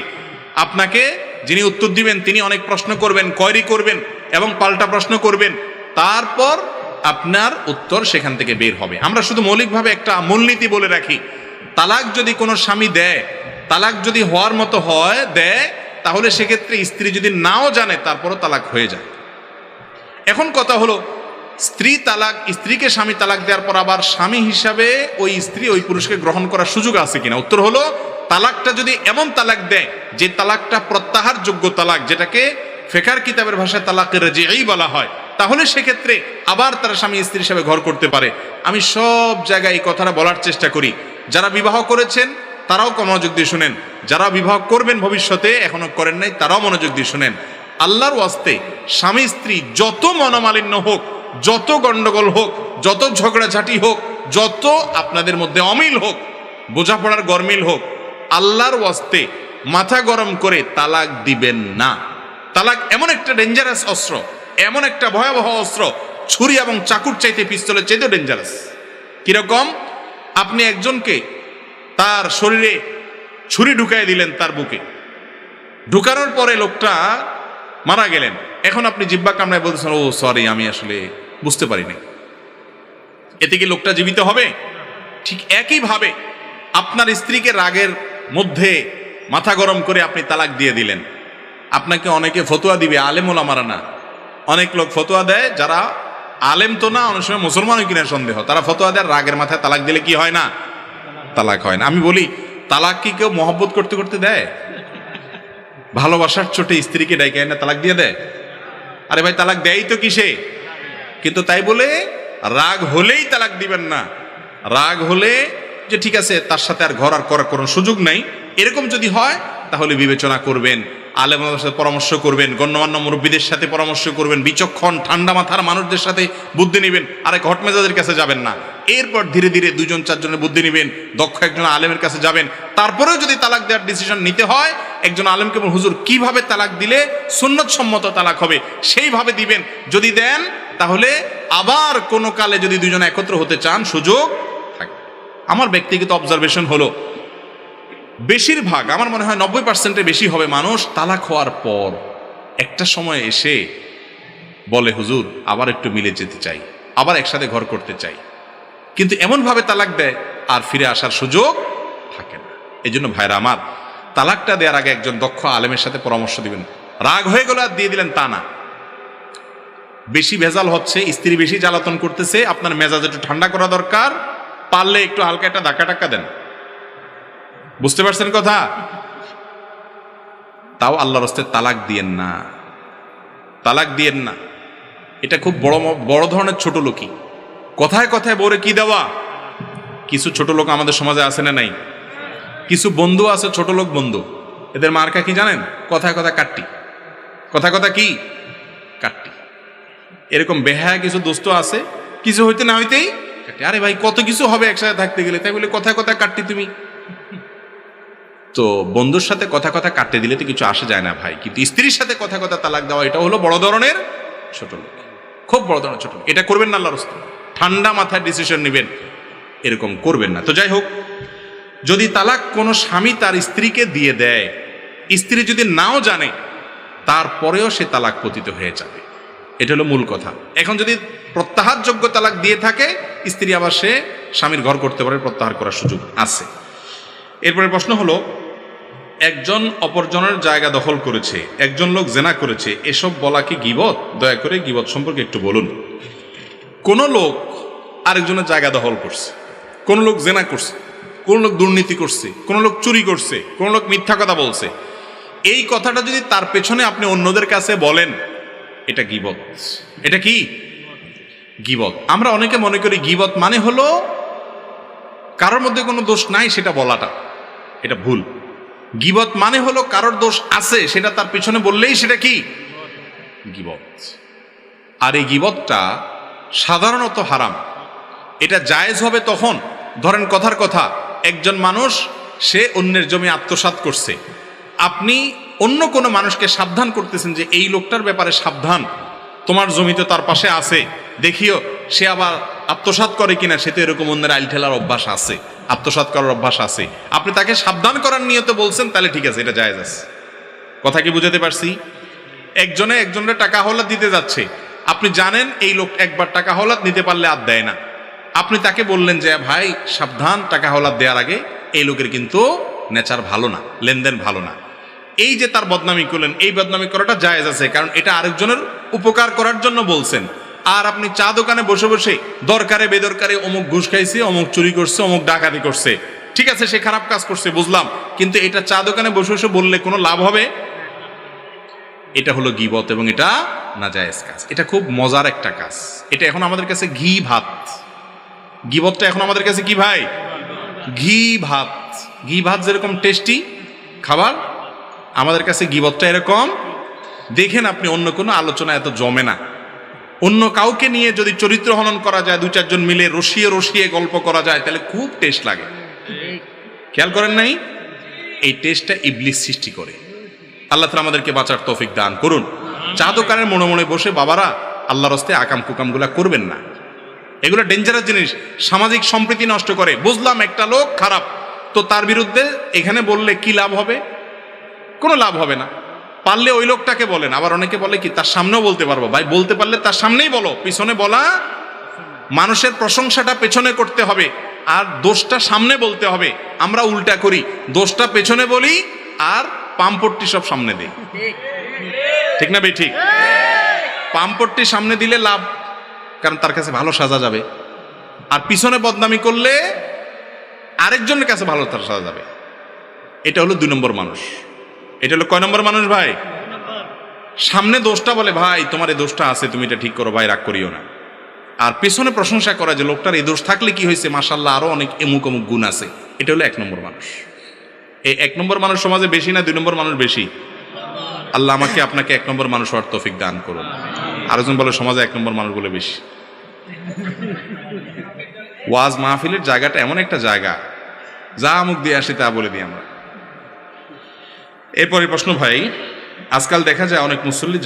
আপনাকে যিনি উত্তর দিবেন তিনি অনেক প্রশ্ন করবেন, কোয়েরি করবেন এবং পাল্টা প্রশ্ন করবেন, তারপর আপনার উত্তর সেখান থেকে বের হবে। আমরা শুধু মৌলিকভাবে একটা মূলনীতি বলে রাখি, তালাক যদি কোনো স্বামী দেয়, তালাক যদি হওয়ার মতো হয় দেয়, তাহলে সেক্ষেত্রে স্ত্রী যদি নাও জানে তারপরও তালাক হয়ে যায়। এখন কথা হলো, স্ত্রীকে স্বামী তালাক দেওয়ার পর আবার স্বামী হিসাবে ওই স্ত্রী ওই পুরুষকে গ্রহণ করার সুযোগ আছে কিনা? উত্তর হলো, তালাকটা যদি এমন তালাক দেয় যে তালাকটা প্রত্যাহার যোগ্য তালাক, যেটাকে ফিকহের কিতাবের ভাষায় তালাকের রাজিই বলা হয়, তাহলে সেক্ষেত্রে আবার তারা স্বামী স্ত্রী হিসাবে ঘর করতে পারে। আমি সব জায়গায় এই কথাটা বলার চেষ্টা করি, যারা বিবাহ করেছেন তারাও মনোযোগ দিয়ে শুনেন, যারা বিবাহ করবেন ভবিষ্যতে এখনো করেন নাই তারাও মনোযোগ দিয়ে শুনেন। আল্লাহর ওয়াস্তে স্বামী স্ত্রী যত মনোমালিন্য হোক, যত গন্ডগোল হোক, যত ঝগড়াঝাটি হোক, যত আপনাদের মধ্যে অমিল হোক, বোঝাপড়ার গরমিল হোক, আল্লাহর ওয়াস্তে মাথা গরম করে তালাক দিবেন না। তালাক এমন একটা ডেঞ্জারাস অস্ত্র, এমন একটা ভয়াবহ অস্ত্র, ছুরি এবং চাকুর চাইতে পিস্তলের চাইতে ডেঞ্জারাস। কিরকম? আপনি একজনকে তার শরীরে ছুরি ঢুকাই দিলেন, তার বুকে ঢুকানোর পরে লোকটা মারা গেলেন। এখন আপনি জিহ্বা কামড়ায় বলছেন, ও সরি, আমি আসলে বুঝতে পারিনি। এতে কি লোকটা জীবিত হবে? ঠিক একইভাবে আপনার স্ত্রীকে রাগের মধ্যে মাথা গরম করে আপনি তালাক দিয়ে দিলেন। আপনাকে অনেকে ফতোয়া দিবে, আলেম ওলামারা না, অনেক লোক ফতোয়া দেয় যারা আলেম তো না, অনেক সময় মুসলমানও কিনা সন্দেহ, তারা ফতোয়া দেয় রাগের মাথায় তালাক দিলে কি হয় না? তালাক হয় না। আমি বলি, তালাক কি কেউ মহব্বত করতে করতে দেয়? ভালোবাসার চোটে স্ত্রীকে ডাইকে না তালাক দিয়ে দেয়? আরে ভাই, তালাক দেয় তো কিসে? কিন্তু তাই বলে রাগ হলেই তালাক দিবেন না। রাগ হলে যে ঠিক আছে তার সাথে আর ঘর আর করার কোনো সুযোগ নাই, এরকম যদি হয় তাহলে বিবেচনা করবেন, আলেমদের সাথে পরামর্শ করবেন, গণ্যমান্য মুরব্বীদের সাথে পরামর্শ করবেন, বিচক্ষণ ঠান্ডা মাথার মানুষদের সাথে বুদ্ধি নেবেন, আরেক হটমেজাদের কাছে যাবেন না। এরপর ধীরে ধীরে 2জন 4 জনের বুদ্ধি নেবেন, দক্ষ একজন আলেমের কাছে যাবেন। তারপরেও যদি তালাক দেওয়ার ডিসিশন নিতে হয়, একজন আলেমকে বলুন, হুজুর কিভাবে তালাক দিলে সুন্নত সম্মত তালাক হবে সেইভাবে দিবেন। যদি দেন তাহলে আবার কোনো কালে যদি 2জন একত্র হতে চান সুযোগ থাকে। আমার ব্যক্তিগত অবজারভেশন হলো, বেশিরভাগ, আমার মনে হয় 90%-এর বেশি হবে মানুষ তালাক হওয়ার পর একটা সময় এসে বলে, হুজুর আবার একটু মিলে যেতে চাই, আবার একসাথে ঘর করতে চাই, কিন্তু এমনভাবে তালাক দেয় আর ফিরে আসার সুযোগ থাকে না। এই জন্য ভাইরা আমার, তালাকটা দেওয়ার আগে একজন দক্ষ আলেমের সাথে পরামর্শ দিবেন। রাগ হয়ে গেল আর দিয়ে দিলেন তা না। বেশি ভেজাল হচ্ছে, স্ত্রী বেশি জ্বালাতন করতেছে, আপনার মেজাজ একটু ঠান্ডা করা দরকার, পারলে একটু হালকা একটা ধাক্কা টাক্কা দেন। বুঝতে পারছেন কথা? তাও আল্লাহর রাস্তে তালাক দিয়েন না, তালাক দিয়েন না। এটা খুব বড় ধরনের ছোট লোকই। কথায় কথায় বলে কি দেওয়া? কিছু ছোট লোক আমাদের সমাজে আছে না নাই? কিছু বন্ধু আছে, ছোট লোক বন্ধু, এদের মার্কা কি জানেন? কথায় কথা কাট্টি, কথায় কথা কি কাট্টি। এরকম বেহায়া কিছু দোস্ত আছে, কিছু হইতে না হইতেই কাট্টি। আরে ভাই, কত কিছু হবে একসাথে থাকতে গেলে, তাই বলে কথায় কথা কাট্টি তুমি? তো বন্ধুর সাথে কথা কথা কাটতে দিলে তো কিছু আসে যায় না ভাই, কিন্তু স্ত্রীর সাথে কথা কথা তালাক দেওয়া, এটা হলো বড় ধরনের ছোট লোক, খুব বড় ধরনের ছোট লোক। এটা করবেন না আল্লাহর রাস্তায়, ঠান্ডা মাথায় ডিসিশন নেবেন, এরকম করবেন না। তো যাই হোক, যদি তালাক কোনো স্বামী তার স্ত্রীকে দিয়ে দেয়, স্ত্রী যদি নাও জানে তারপরেও সে তালাক পতিত হয়ে যাবে, এটা হলো মূল কথা। এখন যদি প্রত্যাহারযোগ্য তালাক দিয়ে থাকে, স্ত্রী আবার সে স্বামীর ঘর করতে পারে, প্রত্যাহার করার সুযোগ আছে। এরপরে প্রশ্ন হলো, একজন অপরজনের জায়গা দখল করেছে, একজন লোক জেনা করেছে, এসব বলা কি গীবত? দয়া করে গীবত সম্পর্কে একটু বলুন। কোন লোক আরেকজনের জায়গা দখল করছে, কোন লোক জেনা করছে, কোন লোক দুর্নীতি করছে, কোন লোক চুরি করছে, কোন লোক মিথ্যা কথা বলছে, এই কথাটা যদি তার পেছনে আপনি অন্যদের কাছে বলেন, এটা গীবত। এটা কি গীবত? আমরা অনেকে মনে করি গীবত মানে হলো কারোর মধ্যে কোনো দোষ নাই সেটা বলাটা, এটা ভুল। গীবত মানে হলো কারোর দোষ আছে সেটা তার পিছনে বললেই সেটা কি গীবত। আর এই গীবতটা সাধারণত হারাম। এটা জায়েজ হবে তখন, ধরেন কথার কথা, একজন মানুষ সে অন্যের জমি আত্মসাৎ করছে, আপনি অন্য কোনো মানুষকে সাবধান করতেছেন যে এই লোকটার ব্যাপারে সাবধান, তোমার জমিতে তার পাশে আছে, দেখিও সে আবার আত্মসাৎ করে কিনা, সে তো এরকম অন্যের আইল ঠেলার অভ্যাস আছে, আত্মসাৎ করার অভ্যাস আছে, আপনি তাকে সাবধান করার নিয়তে বলছেন, তাহলে ঠিক আছে, এটা জায়েজ আছে। কথা কি বুঝাতে পারছি? একজনের টাকা হলাত দিতে যাচ্ছে, আপনি জানেন এই লোক একবার টাকা হলাত নিতে পারলে আর দেয় না, আপনি তাকে বললেন যে ভাই সাবধান, টাকা হলাত দেওয়ার আগে এই লোকের কিন্তু নেচার ভালো না, লেনদেন ভালো না। এই যে তার বদনামি করলেন, এই বদনামি করাটা জায়েজ আছে, কারণ এটা আরেকজনের উপকার করার জন্য বলছেন। আর আপনি চা দোকানে বসে বসে দরকারে বেদরকারে অমুক ঘুষ খাইছে, অমুক চুরি করছে, অমুক ডাকাতি করছে, ঠিক আছে সে খারাপ কাজ করছে বুঝলাম, কিন্তু এটা চা দোকানে বসে বসে বললে কোনো লাভ হবে? এটা হলো গীবত এবং এটা নাজায়েজ কাজ। এটা খুব মজার একটা কাজ। এটা এখন আমাদের কাছে ঘি ভাত। গীবতটা এখন আমাদের কাছে কি ভাই? ঘি ভাত। ঘি ভাত যেরকম টেস্টি খাবার, আমাদের কাছে গীবতটা এরকম। দেখেন আপনি অন্য কোনো আলোচনা এত জমে না। অন্য কাউকে নিয়ে যদি চরিত্র হনন করা যায়, দু চারজন মিলে রসিয়ে রসিয়ে গল্প করা যায়, তাহলে খুব টেস্ট লাগে। খেয়াল করেন নাই? এই টেস্টটা ইবলিস সৃষ্টি করে। আল্লাহ তাআলা আমাদেরকে বাঁচার তৌফিক দান করুন। চা দোকানের মনে মনে বসে বাবারা আল্লাহর রাস্তে আকাম কুকামগুলা করবেন না, এগুলো ডেঞ্জারাস জিনিস, সামাজিক সম্প্রীতি নষ্ট করে। বুঝলাম একটা লোক খারাপ, তো তার বিরুদ্ধে এখানে বললে কি লাভ হবে? কোনো লাভ হবে না। পারলে ওই লোকটাকে বলেন। আবার অনেকে বলে কি তার সামনেও বলতে পারবো, ভাই বলতে পারলে তার সামনেই বলো, পিছনে বলা, মানুষের প্রশংসাটা পেছনে করতে হবে আর দোষটা সামনে বলতে হবে। আমরা উল্টা করি, দোষটা পেছনে বলি আর পামপট্টি সব সামনে দিই। ঠিক না ভাই? ঠিক। পামপট্টি সামনে দিলে লাভ, কারণ তার কাছে ভালো সাজা যাবে, আর পিছনে বদনামি করলে আরেকজনের কাছে ভালো তার সাজা যাবে। এটা হলো 2 নম্বর মানুষ। এটা হলো কয় নম্বর মানুষ ভাই? সামনে দোষটা বলে ভাই তোমার এই দোষটা আছে, তুমি এটা ঠিক করো ভাই, রাগ করিও না। আর পেছনে প্রশংসা করা যে লোকটার এই দোষ থাকলে কি হয়েছে, মাশাআল্লাহ আরো অনেক এমুক অমুক গুণ আছে। এটা হলো 1 নম্বর মানুষ। এই 1 নম্বর মানুষ সমাজে বেশি না 2 নম্বর মানুষ বেশি? আল্লাহ আমাকে আপনাকে 1 নম্বর মানুষ হওয়ার তৌফিক দান করুন। আরেকজন বলে সমাজে 1 নম্বর মানুষগুলো বেশি। ওয়াজ মাহফিলের জায়গাটা এমন একটা জায়গা, যা মুখ দিয়ে আসি তা বলে দিই আমরা। এরপরে প্রশ্ন ভাই, আজকাল দেখা যায় অনেক মুসল্লি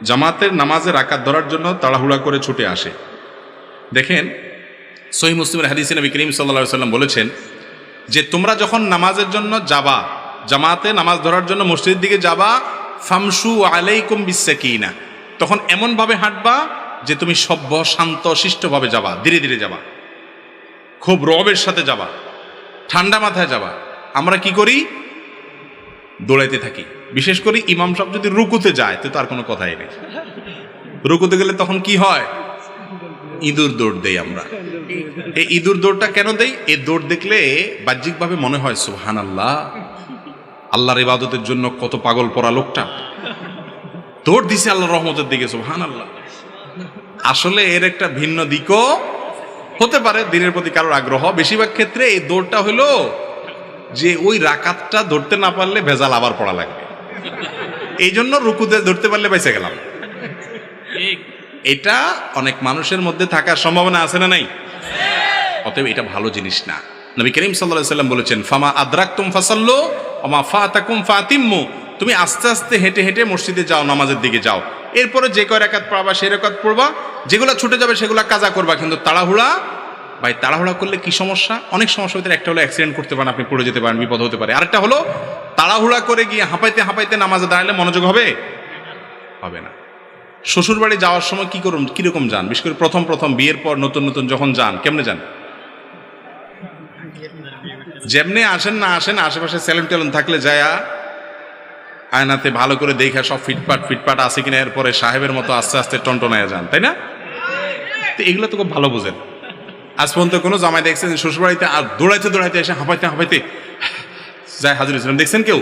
জামাতের নামাজে রাকাত ধরার জন্য তাড়াহুড়া করে ছুটে আসে। দেখেন সহিহ মুসলিমের হাদিসে নবী করিম সাল্লাল্লাহু আলাইহি ওয়াসাল্লাম বলেছেন যে তোমরা যখন নামাজের জন্য যাবা, জামাতে নামাজ ধরার জন্য মসজিদের দিকে যাবা, ফামশু আলাইকুম বিসাকিনা, তখন এমনভাবে হাঁটবা যে তুমি সভ্য শান্ত শিষ্টভাবে যাবা, ধীরে ধীরে যাবা, খুব রবের সাথে যাবা, ঠান্ডা মাথায় যাবা। আমরা কি করি? দৌড়াইতে থাকি। বিশেষ করে ইমাম সাহেব যদি রুকুতে যায় তো তার কোনো কথাই নেই। রুকুতে গেলে তখন কি হয়? ইঁদুর দৌড় দেই আমরা। এই ইঁদুর দৌড়টা কেন দেই? এই দৌড় দেখলে বাহ্যিকভাবে মনে হয় সুবহানাল্লাহ, আল্লাহর ইবাদতের জন্য কত পাগল পড়া লোকটা দৌড় দিছে আল্লাহর রহমতের দিকে, সুবহানাল্লাহ। আসলে এর একটা ভিন্ন দিকও হতে পারে, দিনের প্রতি কারোর আগ্রহ। বেশিরভাগ ক্ষেত্রে এই দৌড়টা হলো যে ওই রাকাতটা ধরতে না পারলে ভেজাল আবার পড়া লাগবে, এই জন্য রুকুতে ধরতে পারলে বেঁচে গেলাম। এটা অনেক মানুষের মধ্যে থাকার সম্ভাবনা আছে না নাই? অতএব এটা ভালো জিনিস না। নবী করিম সাল্লাল্লাহু আলাইহি ওয়াসাল্লাম বলেছেন ফামা আদরাকতুম ফাসাল্লু ওয়া মা ফাতাকুম ফাতিম্মু, তুমি আস্তে আস্তে হেঁটে হেঁটে মসজিদে যাও, নামাজের দিকে যাও, এরপরে যে কয় রাকাত পড়বা সেই রাকাত পড়বা, যেগুলো ছুটে যাবে সেগুলো কাজা করবা, কিন্তু তাড়াহুড়া, ভাই তাড়াহুড়া করলে কি সমস্যা? অনেক সমস্যা হতে। একটা হলো অ্যাক্সিডেন্ট করতে পারেন, আপনি পড়ে যেতে পারেন, বিপদ হতে পারে। আরেকটা হলো তাড়াহুড়া করে গিয়ে হাঁপাইতে হাঁপাইতে নামাজে দাঁড়ালে মনোযোগ হবে না। শ্বশুর বাড়ি যাওয়ার সময় কি করুন, কিরকম যান? বিশেষ করে প্রথম প্রথম বিয়ের পর নতুন নতুন যখন যান, কেমনে যান? যেমনি আসেন না আসেন, আশেপাশে সেলুন টেলুন থাকলে যায়া আয়নাতে ভালো করে দেখা সব ফিটপাট আছে কিনা, এরপরে সাহেবের মতো আস্তে আস্তে টনটনায় যান, তাই না? তো এগুলো তো খুব ভালো বোঝেন। আজ পর্যন্ত কোনো জামাই দেখছেন শ্বশুরবাড়িতে আর দৌড়াইতে দৌড়াইতে এসে হাঁপাইতে হাঁপাইতে যায় হাজির হয়েছিলাম, দেখছেন কেউ?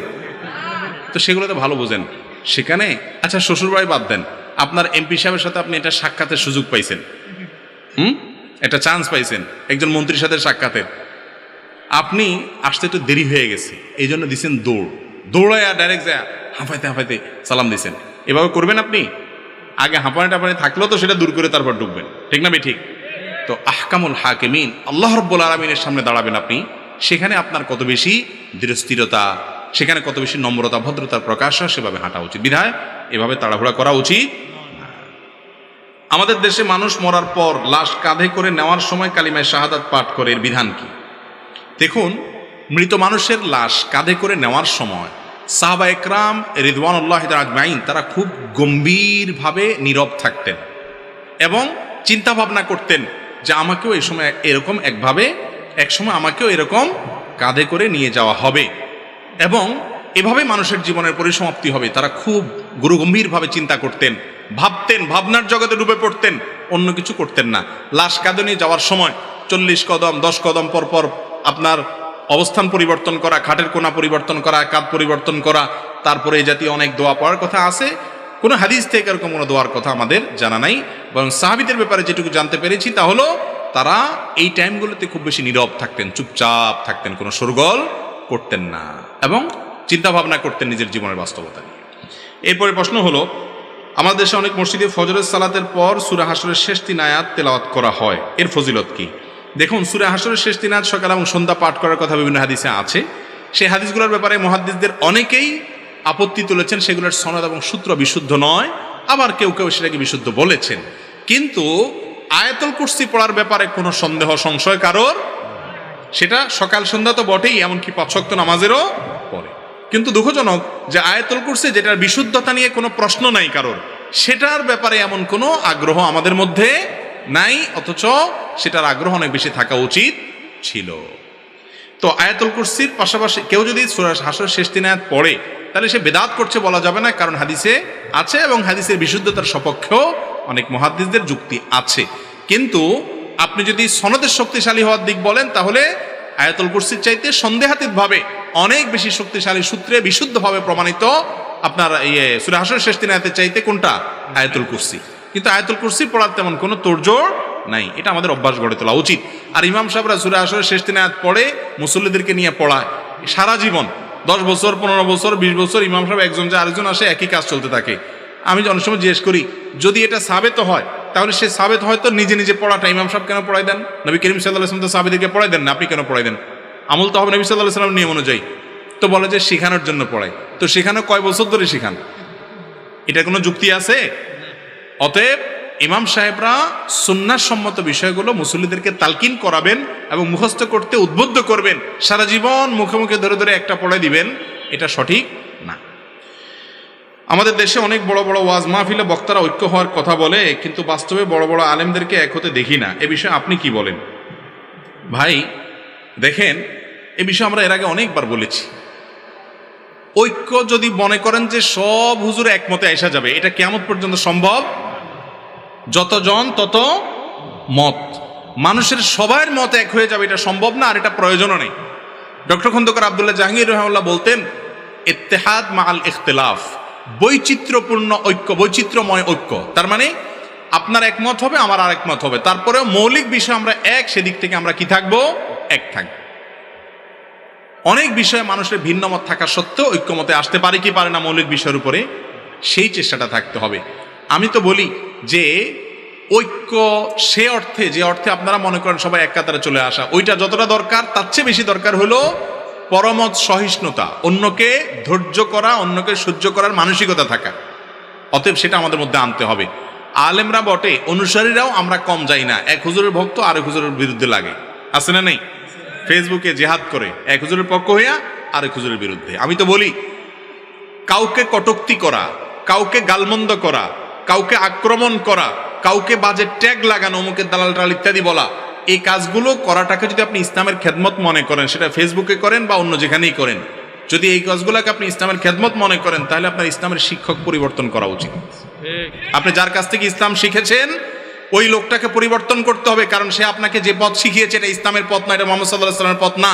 তো সেগুলো তো ভালো বোঝেন। সেখানে আচ্ছা শ্বশুরবাড়ি বাদ দেন, আপনার এমপি সাহেবের সাথে আপনি এটা সাক্ষাতের সুযোগ পাইছেন, একটা চান্স পাইছেন একজন মন্ত্রীর সাথে সাক্ষাতের, আপনি আসতে একটু দেরি হয়ে গেছে, এই জন্য দিচ্ছেন দৌড়ায়া ডাইরেক্ট যায় হাঁপাইতে হাঁপাইতে সালাম দিচ্ছেন। এভাবে করবেন আপনি? আগে হাঁপানি টাপানি থাকলেও তো সেটা দূর করে তারপর ঢুকবেন, ঠিক না ঠিক? তো আহকামুল হাকিমিন আল্লাহ রাব্বুল আলামিনের সামনে দাঁড়াবেন আপনি, সেখানে আপনার কত বেশি দৃঢ়স্থিরতা, সেখানে কত বেশি নম্রতা ভদ্রতার প্রকাশ হয়, সেভাবে হাঁটা উচিত। বিধায় এভাবে তাড়াহুড়া করা উচিত। আমাদের দেশে মানুষ মরার পর লাশ কাঁধে করে নেওয়ার সময় কালিমায়ে শাহাদাত পাঠ করে, এর বিধান কি? দেখুন, মৃত মানুষের লাশ কাঁধে করে নেওয়ার সময় সাহাবা একরাম রিদওয়ানুল্লাহি আজমাইন তারা খুব গম্ভীরভাবে নীরব থাকতেন এবং চিন্তা ভাবনা করতেন যে আমাকেও এই সময় এরকম একসময় আমাকেও এরকম কাঁধে করে নিয়ে যাওয়া হবে এবং এভাবে মানুষের জীবনের পরিসমাপ্তি হবে। তারা খুব গুরুগম্ভীরভাবে চিন্তা করতেন, ভাবতেন, ভাবনার জগতে ডুবে পড়তেন, অন্য কিছু করতেন না। লাশ কাঁধে নিয়ে যাওয়ার সময় 40 কদম 10 কদম পর পর আপনার অবস্থান পরিবর্তন করা, খাটের কোণা পরিবর্তন করা, কাঁধ পরিবর্তন করা, তারপরে এই জাতীয় অনেক দোয়া পড়ার কথা আছে। কোনো হাদিস থেকে এরকম কোনো দোয়ার কথা আমাদের জানা নাই, বরং সাহাবীদের ব্যাপারে যেটুকু জানতে পেরেছি তা হলো তারা এই টাইমগুলোতে খুব বেশি নীরব থাকতেন, চুপচাপ থাকতেন, কোনো শোরগোল করতেন না এবং চিন্তা ভাবনা করতেন নিজের জীবনের বাস্তবতা নিয়ে। এরপরে প্রশ্ন হলো, আমাদের দেশে অনেক মসজিদে ফজরের সালাতের পর সূরা হাশরের শেষ 3 আয়াত তেলাওয়াত করা হয়, এর ফজিলত কি? দেখুন, সূরা হাশরের শেষ 3 আয়াত সকাল এবং সন্ধ্যা পাঠ করার কথা বিভিন্ন হাদিসে আছে। সেই হাদিসগুলোর ব্যাপারে মুহাদ্দিসদের অনেকেই আপত্তি তুলেছেন, সেগুলোর সনদ এবং সূত্র বিশুদ্ধ নয়, আবার কেউ কেউ সেটাকে বিশুদ্ধ বলেছেন। কিন্তু আয়াতুল কুরসি পড়ার ব্যাপারে কোনো সন্দেহ সংশয় কারোর, সেটা সকাল সন্ধ্যা তো বটেই, এমনকি 5 ওয়াক্ত নামাজেরও পড়ে। কিন্তু দুঃখজনক যে আয়াতুল কুরসি, যেটার বিশুদ্ধতা নিয়ে কোনো প্রশ্ন নাই কারোর, সেটার ব্যাপারে এমন কোনো আগ্রহ আমাদের মধ্যে নাই, অথচ সেটার আগ্রহ অনেক বেশি থাকা উচিত ছিল। তো আয়াতুল কুরসির পাশাপাশি কেউ যদি সূরা হাশরের শেষ 3 আয়াত পড়ে তাহলে সে বেদাত করছে বলা যাবে না, কারণ হাদিসে আছে এবং হাদিসের বিশুদ্ধতার সপক্ষেও অনেক মুহাদ্দিসদের যুক্তি আছে। কিন্তু আপনি যদি সনদের শক্তিশালী হওয়ার দিক বলেন, তাহলে আয়াতুল কুরসির চাইতে সন্দেহাতীতভাবে অনেক বেশি শক্তিশালী সূত্রে বিশুদ্ধভাবে প্রমাণিত আপনার সূরা হাশরের শেষ 3 আয়াতের চাইতে কোনটা? আয়াতুল কুরসি। কিন্তু আয়াতুল কুরসি পড়ার তেমন কোনো তোড়জোড় নাই, এটা আমাদের অভ্যাস গড়ে তোলা উচিত। আর ইমাম সাহেবরা সূরা হাশরের শেষ 3 আয়াত পড়ে মুসল্লিদেরকে নিয়ে পড়ায় সারা জীবন, 10 বছর 15 বছর 20 বছর ইমাম সাহেব একজন যে আরেকজন আসে, একই কাজ চলতে থাকে। আমি অনেক সময় জিজ্ঞেস করি, যদি এটা সাবেত হয় তাহলে সে সাবেত হয়তো নিজে নিজে পড়াটা ইমাম সাহেব কেন পড়াই দেন? নবী করিম সাল্লাল্লাহু আলাইহি ওয়াসাল্লাম তো সাহাবীদেরকে পড়াই দেন না, আপনি কেন পড়াই দেন? আমল তো হবে নবী সাল্লাল্লাহু আলাইহি ওয়াসাল্লামের নিয়ম অনুযায়ী। তো বলে যে শেখানোর জন্য পড়ায়, তো শেখানো কয় বছর ধরে শেখান? এটা কোনো যুক্তি আছে? অতএব ইমাম সাহেবরা সুন্নাহ সম্মত বিষয়গুলো মুসল্লিদেরকে তালকিন করাবেন এবং মুখস্থ করতে উদ্বুদ্ধ করবেন, সারা জীবন মুখে মুখে ধরে ধরে একটা পড়াই দিবেন, এটা সঠিক না। আমাদের দেশে অনেক বড় বড় ওয়াজ মাহফিলে বক্তারা ঐক্য হওয়ার কথা বলে, কিন্তু বাস্তবে বড় বড় আলেমদেরকে এক হতে দেখি না। এ বিষয়ে আপনি কি বলেন? ভাই দেখেন, এ বিষয়ে আমরা এর আগে অনেকবার বলেছি, ঐক্য যদি মনে করেন যে সব হুজুর একমতে আসা যাবে, এটা কিয়ামত পর্যন্ত সম্ভব? যতজন তত মত, মানুষের সবার মত এক হয়ে যাবে, এটা সম্ভব না, আর এটা প্রয়োজনও নেই। ডক্টর খন্দকার আব্দুল্লাহ জাহাঙ্গীর রাহিমাহুল্লাহ বলতেন, ইত্তেহাদ মাআল ইখতিলাফ, বৈচিত্র্যপূর্ণ ঐক্য, বৈচিত্র্যময় ঐক্য। তার মানে আপনার একমত হবে, আমার আর একমত হবে, তারপরেও মৌলিক বিষয় আমরা এক, সেদিক থেকে আমরা কি থাকবো? এক থাকবো। অনেক বিষয়ে মানুষের ভিন্ন মত থাকা সত্ত্বেও ঐক্যমতে আসতে পারে কি পারে না মৌলিক বিষয়ের উপরে, সেই চেষ্টাটা থাকতে হবে। আমি তো বলি যে ঐক্য সে অর্থে, যে অর্থে আপনারা মনে করেন সবাই এক কাতারে চলে আসা, ওইটা যতটা দরকার তার চেয়ে বেশি দরকার হলো পরমত সহিষ্ণুতা, অন্যকে ধৈর্য করা, অন্যকে সহ্য করার মানসিকতা থাকা। অতএব সেটা আমাদের মধ্যে আনতে হবে। আলেমরা বটে, অনুসারীরাও আমরা কম যাই না, এক হুজুরের ভক্ত আরেক হুজুরের বিরুদ্ধে লাগে, আছে না নেই? ফেসবুকে জেহাদ করে এক হুজুরের পক্ষ হইয়া আরেক হুজুরের বিরুদ্ধে। আমি তো বলি, কাউকে কটূক্তি করা, কাউকে গালমন্দ করা, কাউকে আক্রমণ করা, কাউকে বাজে ট্যাগ লাগানো, অমুকের দালাল টাল ইত্যাদি বলা, এই কাজগুলো করাটাকে যদি আপনি ইসলামের খেদমত মনে করেন, সেটা ফেসবুকে করেন বা অন্য যেখানেই করেন, যদি এই কাজগুলোকে আপনি ইসলামের খেদমত মনে করেন, তাহলে আপনার ইসলামের শিক্ষক পরিবর্তন করা উচিত। আপনি যার কাছ থেকে ইসলাম শিখেছেন ওই লোকটাকে পরিবর্তন করতে হবে, কারণ সে আপনাকে যে পথ শিখিয়েছে এটা ইসলামের পথ না, এটা মুহাম্মদ সাল্লাল্লাহু আলাইহি ওয়াসাল্লামের পথ না।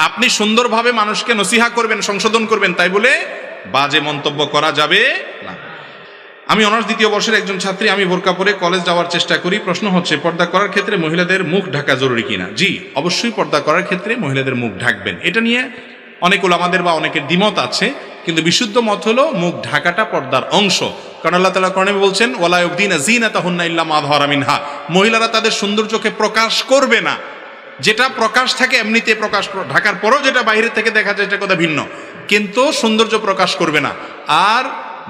আপনি সুন্দরভাবে মানুষকে নসিহা করবেন, সংশোধন করবেন, তাই বলে বাজে মন্তব্য করা যাবে না। আমি অনার্স দ্বিতীয় বর্ষের একজন ছাত্রী, আমি বোরকা পরে কলেজ যাওয়ার চেষ্টা করি। প্রশ্ন হচ্ছে, পর্দা করার ক্ষেত্রে মহিলাদের মুখ ঢাকা জরুরি কিনা? জি, অবশ্যই পর্দা করার ক্ষেত্রে মহিলাদের মুখ ঢাকবেন। এটা নিয়ে অনেক উলামাদের বা অনেকের দ্বিমত আছে, কিন্তু বিশুদ্ধ মত হলো মুখ ঢাকাটা পর্দার অংশ। কারণ আল্লাহ তাআলা কোরআনে বলছেন, ওয়ালা ইউবদিনা যিনাতাহুন্না ইল্লা মা যাহারা মিনহা, মহিলারা তাদের সৌন্দর্যকে প্রকাশ করবে না। যেটা প্রকাশ থাকে এমনিতে প্রকাশ, ঢাকার পরেও যেটা বাইরে থেকে দেখা যায় এটা কথা ভিন্ন, কিন্তু সৌন্দর্য প্রকাশ করবে না। আর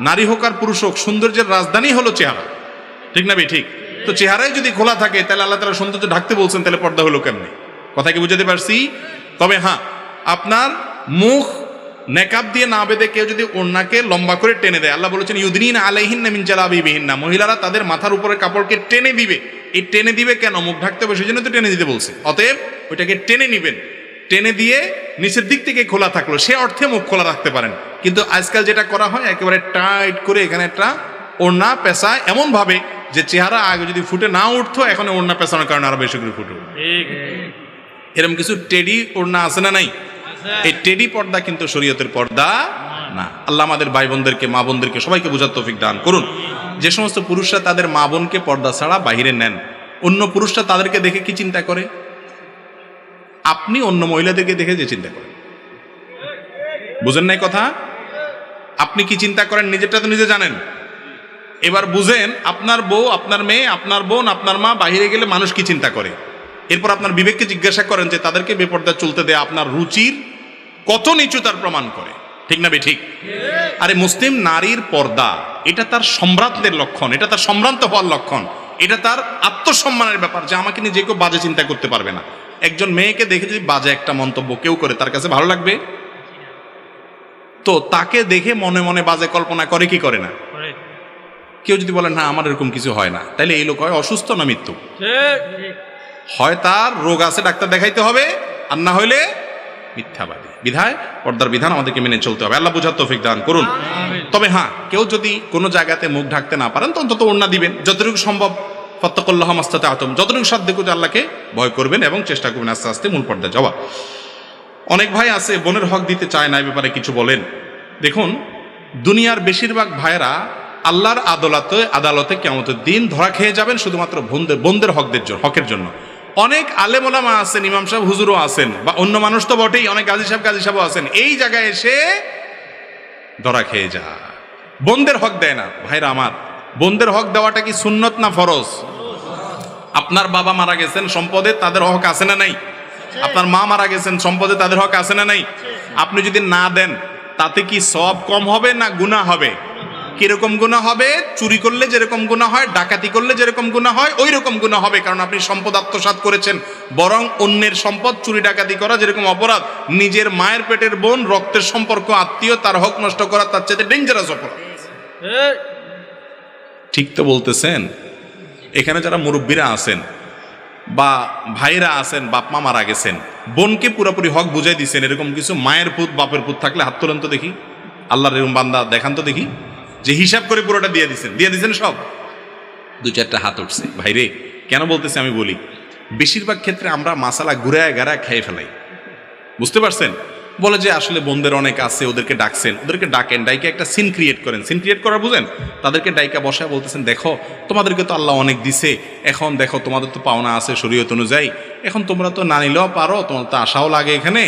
নারী হোক আর পুরুষ হোক, সৌন্দর্যের রাজধানী হলো চেহারা, ঠিক না ভাই? ঠিক। তো চেহারায় যদি খোলা থাকে তাহলে আল্লাহ তাআলা সৌন্দর্য ঢাকতে বলছেন, তাহলে পর্দা হলো কেমনে? কথা কি বুঝাতে পারছি? তবে হ্যাঁ, আপনার মুখ নেকাব দিয়ে না বেঁধে কেউ যদি ওড়নাকে লম্বা করে টেনে দেয়, আল্লাহ বলেছেন ইউদনিনা আলাইহিন্না মিন জালাবিবিহিন্না, মহিলারা তাদের মাথার উপরে কাপড়কে টেনে দিবে। এই টেনে দিবে কেন? মুখ ঢাকতে হবে, সেই জন্য তো টেনে দিতে বলছে। অতএব ওইটাকে টেনে নিবেন, টেনে দিয়ে নিচের দিক থেকে খোলা থাকলো, সে অর্থে মুখ খোলা রাখতে পারেন। কিন্তু আজকাল যেটা করা হয়, একেবারে টাইট করে এখানে একটা ওড়না পেঁচায় এমন ভাবে যে চেহারা আগে যদি ফুটে না উঠতো, এখন ওড়না পেঁচানোর কারণে আরো বেশি করে ফুটে। এরকম কিছু টেডি ওড়না আছে না নাই? এই টেডি পর্দা কিন্তু শরীয়তের পর্দা না। আল্লাহ আমাদের ভাই বোনদেরকে, মা বোনদেরকে সবাইকে বোঝার তৌফিক দান করুন। যে সমস্ত পুরুষরা তাদের মা বোনকে পর্দা ছাড়া বাহিরে নেন, অন্য পুরুষরা তাদেরকে দেখে কি চিন্তা করে? আপনি অন্য মহিলাদেরকে দেখে যে চিন্তা করেন, বুঝেন নাই কথা? আপনি কি চিন্তা করেন নিজেরটা তো নিজে জানেন। এবার বুঝেন আপনার বউ, আপনার মেয়ে, আপনার বোন, আপনার মা বাহিরে গেলে মানুষ কি চিন্তা করে। এরপর আপনার বিবেককে জিজ্ঞাসা করেন যে তাদেরকে বেপর্দা চলতে দেয়া আপনার রুচির কত নিচু তার প্রমাণ করে, ঠিক না বে ঠিক? আরে মুসলিম নারীর পর্দা এটা তার সম্ভ্রান্তের লক্ষণ, এটা তার সম্ভ্রান্ত হওয়ার লক্ষণ, এটা তার আত্মসম্মানের ব্যাপার, যে আমাকে নিয়ে যে কেউ বাজে চিন্তা করতে পারবে না। একজন মেয়েকে দেখে যদি বাজে একটা মন্তব্য কেউ করে, তার কাছে ভালো লাগবে? তো তাকে দেখে মনে মনে বাজে কল্পনা করে কি করে না? কেউ যদি বলে না আমার এরকম কিছু হয় না, তাহলে এই লোক হয় অসুস্থ না মৃত্যু? হয় তার রোগ আছে, ডাক্তার দেখাইতে হবে, আর না হইলে মিথ্যাবাদী। বিধায় পর্দার বিধান আমাদেরকে মেনে চলতে হবে। আল্লাহ বুঝার তৌফিক দান করুন। তবে হ্যাঁ, কেউ যদি কোনো জায়গাতে মুখ ঢাকতে না পারেন তো অন্তত ওড়না দিবেন, যতটুকু সম্ভব। ফাত্তাকুল্লাহ মাস্তাতা'তুম, যতটুকু সাধ্য করে আল্লাহকে ভয় করবেন এবং চেষ্টা করবেন আস্তে আস্তে মূল পর্দায় যাওয়া। অনেক ভাই আছে বোনের হক দিতে চায় না, এই ব্যাপারে কিছু বলেন। দেখুন, দুনিয়ার বেশিরভাগ ভাইয়েরা আল্লাহর আদালতে কিয়ামতের দিন ধরা খেয়ে যাবেন শুধুমাত্র বোনদের হকের জন্য। অনেক আলেম ওলামা আছেন, ইমাম সাহেব হুজুরও আছেন, বা অন্য মানুষ তো বটেই, অনেক গাজী সাহেবও আছেন, এই জায়গায় এসে ধরা খেয়ে যায়, বোনদের হক দেয় না। ভাইরা আমার, বোনদের হক দেওয়াটা কি সুন্নত না ফরজ? আপনার বাবা মারা গেছেন, সম্পদে তাদের হক আছে না নাই? আপনার মা মারা গেছেন, সম্পদে তাদের হক আছে না নাই? আপনি যদি না দেন তাতে কি সওয়াব কম হবে না গুনাহ হবে? কিরকম গুনাহ হবে? চুরি করলে যেরকম গুনাহ হয়, ডাকাতি করলে যেরকম গুনাহ হয়, ওই রকম গুনাহ হবে। কারণ আপনি সম্পদ আত্মসাৎ করেছেন। বরং অন্যের সম্পদ চুরি ডাকাতি করা যেরকম অপরাধ, নিজের মায়ের পেটের বোন, রক্তের সম্পর্ক, আত্মীয়, তার হক নষ্ট করা তার চাইতে ডেঞ্জারাস অপরাধ। ঠিক তো বলতেছেন? এখানে যারা মুরব্বীরা আছেন বা ভাইরা আছেন, বাপ মা মারা গেছেন, বোনকে পুরোপুরি হক বুঝাই দিচ্ছেন, এরকম কিছু মায়ের পুত বাপের পুত থাকলে হাত তোলেন তো দেখি। আল্লাহর এরকম বান্দা দেখান তো দেখি, যে হিসাব করে পুরোটা দিয়ে দিচ্ছেন সব। দু চারটা হাত উঠছে। ভাইরে, কেন বলতেছি আমি বলি, বেশিরভাগ ক্ষেত্রে আমরা মাসালা ঘুরায় গাড়ায় খেয়ে ফেলাই, বুঝতে পারছেন? বলে যে আসলে বোনদের অনেক আছে, ওদেরকে ডাকছেন, ওদেরকে ডাকেন, ডাইকে একটা সিন ক্রিয়েট করেন। সিন ক্রিয়েট করা বুঝেন? তাদেরকে ডাইকা বসায় বলতেছেন, দেখো তোমাদেরকে তো আল্লাহ অনেক দিছে, এখন দেখো তোমাদের তো পাওনা আছে শরীয়ত অনুযায়ী, এখন তোমরা তো না নিলেও পারো, তোমার তো আশাও লাগে এখানে।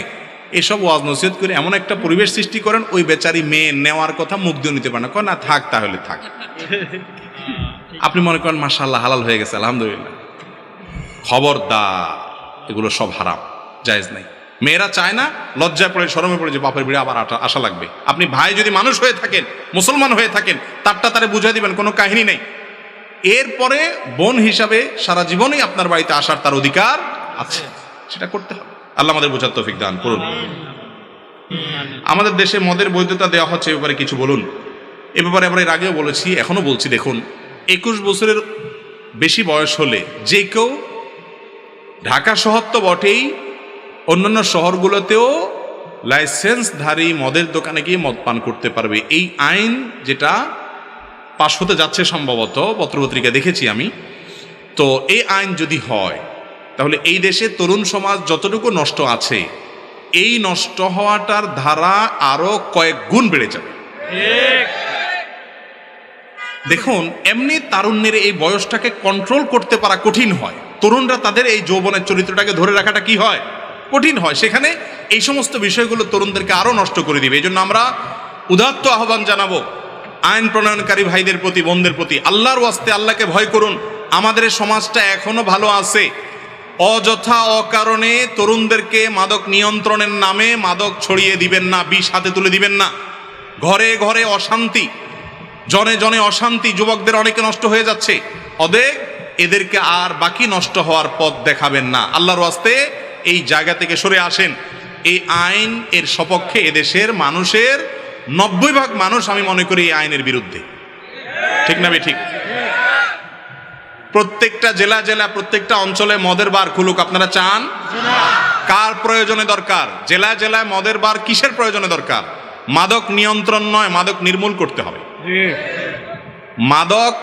এসব ওয়াজ নসিহত করে এমন একটা পরিবেশ সৃষ্টি করেন, ওই বেচারি মেয়ে নেওয়ার কথা মুখ দিয়ে নিতে পারে না, কয় না থাক, তাহলে থাক। আপনি মনে করেন মাশাআল্লাহ হালাল হয়ে গেছে, আলহামদুলিল্লাহ। খবরদার, এগুলো সব হারাম, জায়েজ নাই। মেয়েরা চায় না, লজ্জায় পড়ে, শরমে পড়ে যে বাপের বিড়ে আবার আশা লাগবে। আপনি ভাই যদি মানুষ হয়ে থাকেন, মুসলমান হয়ে থাকেন, তারটা তারে বুঝাই দিবেন, কোনো কাহিনী নেই। এরপরে বোন হিসাবে সারা জীবনই আপনার বাড়িতে আসার তার অধিকার আছে, সেটা করতে হবে। আল্লাহ আমাদের বোঝার তৌফিক দান করুন। আমাদের দেশে মদের বৈধতা দেওয়া হচ্ছে, এ ব্যাপারে কিছু বলুন। এ ব্যাপারে আমরা এর আগেও বলেছি, এখনো বলছি। দেখুন, 21 বছরের বেশি বয়স হলে যে কেউ, ঢাকা শহর তো বটেই, অন্যান্য শহরগুলোতেও লাইসেন্সধারী মদের দোকানে গিয়ে মদ পান করতে পারবে। এই আইন যেটা পাশ হতে যাচ্ছে সম্ভবত, পত্রপত্রিকা দেখেছি আমি, তো এই আইন যদি হয় তাহলে এই দেশে তরুণ সমাজ যতটুকু নষ্ট আছে, এই নষ্ট হওয়াটার ধারা আরো কয়েক গুণ বেড়ে যাবে। দেখুন, এমনি তারুণ্যের এই বয়সটাকে কন্ট্রোল করতে পারা কঠিন হয়। তরুণরা তাদের এই যৌবনের চরিত্রটাকে ধরে রাখাটা কি হয়, কঠিন হয়। সেখানে এই সমস্ত বিষয়গুলো তরুণদেরকে আরো নষ্ট করে দিবে। এই জন্য আমরা উদাত্ত আহ্বান জানাবো আইন প্রণয়নকারী ভাইদের প্রতি, বোনদের প্রতি, আল্লাহর ওয়াস্তে আল্লাহকে ভয় করুন। আমাদের সমাজটা এখনো ভালো আছে। অযথা অকারণে তরুণদেরকে মাদক নিয়ন্ত্রণের নামে মাদক ছড়িয়ে দিবেন না, বিষ হাতে তুলে দিবেন না। ঘরে ঘরে অশান্তি, জনে জনে অশান্তি, যুবকদের অনেকে নষ্ট হয়ে যাচ্ছে। অতএব এদেরকে আর বাকি নষ্ট হওয়ার পথ দেখাবেন না। আল্লাহর ওয়াস্তে এই জায়গা থেকে সরে আসেন। এই আইন এর সপক্ষে এদেশের মানুষের 90% মানুষ আমি মনে করি এই আইনের বিরুদ্ধে। ঠিক না? ঠিক। প্রত্যেকটা জেলা জেলা, প্রত্যেকটা অঞ্চলে মদের বার খুলুক। আপনারা চান? কার প্রয়োজনে দরকার? জেলা জেলায় মদের বার কিসের প্রয়োজনে দরকার? মাদক নিয়ন্ত্রণ নয়, মাদক নির্মূল করতে হবে। মাদক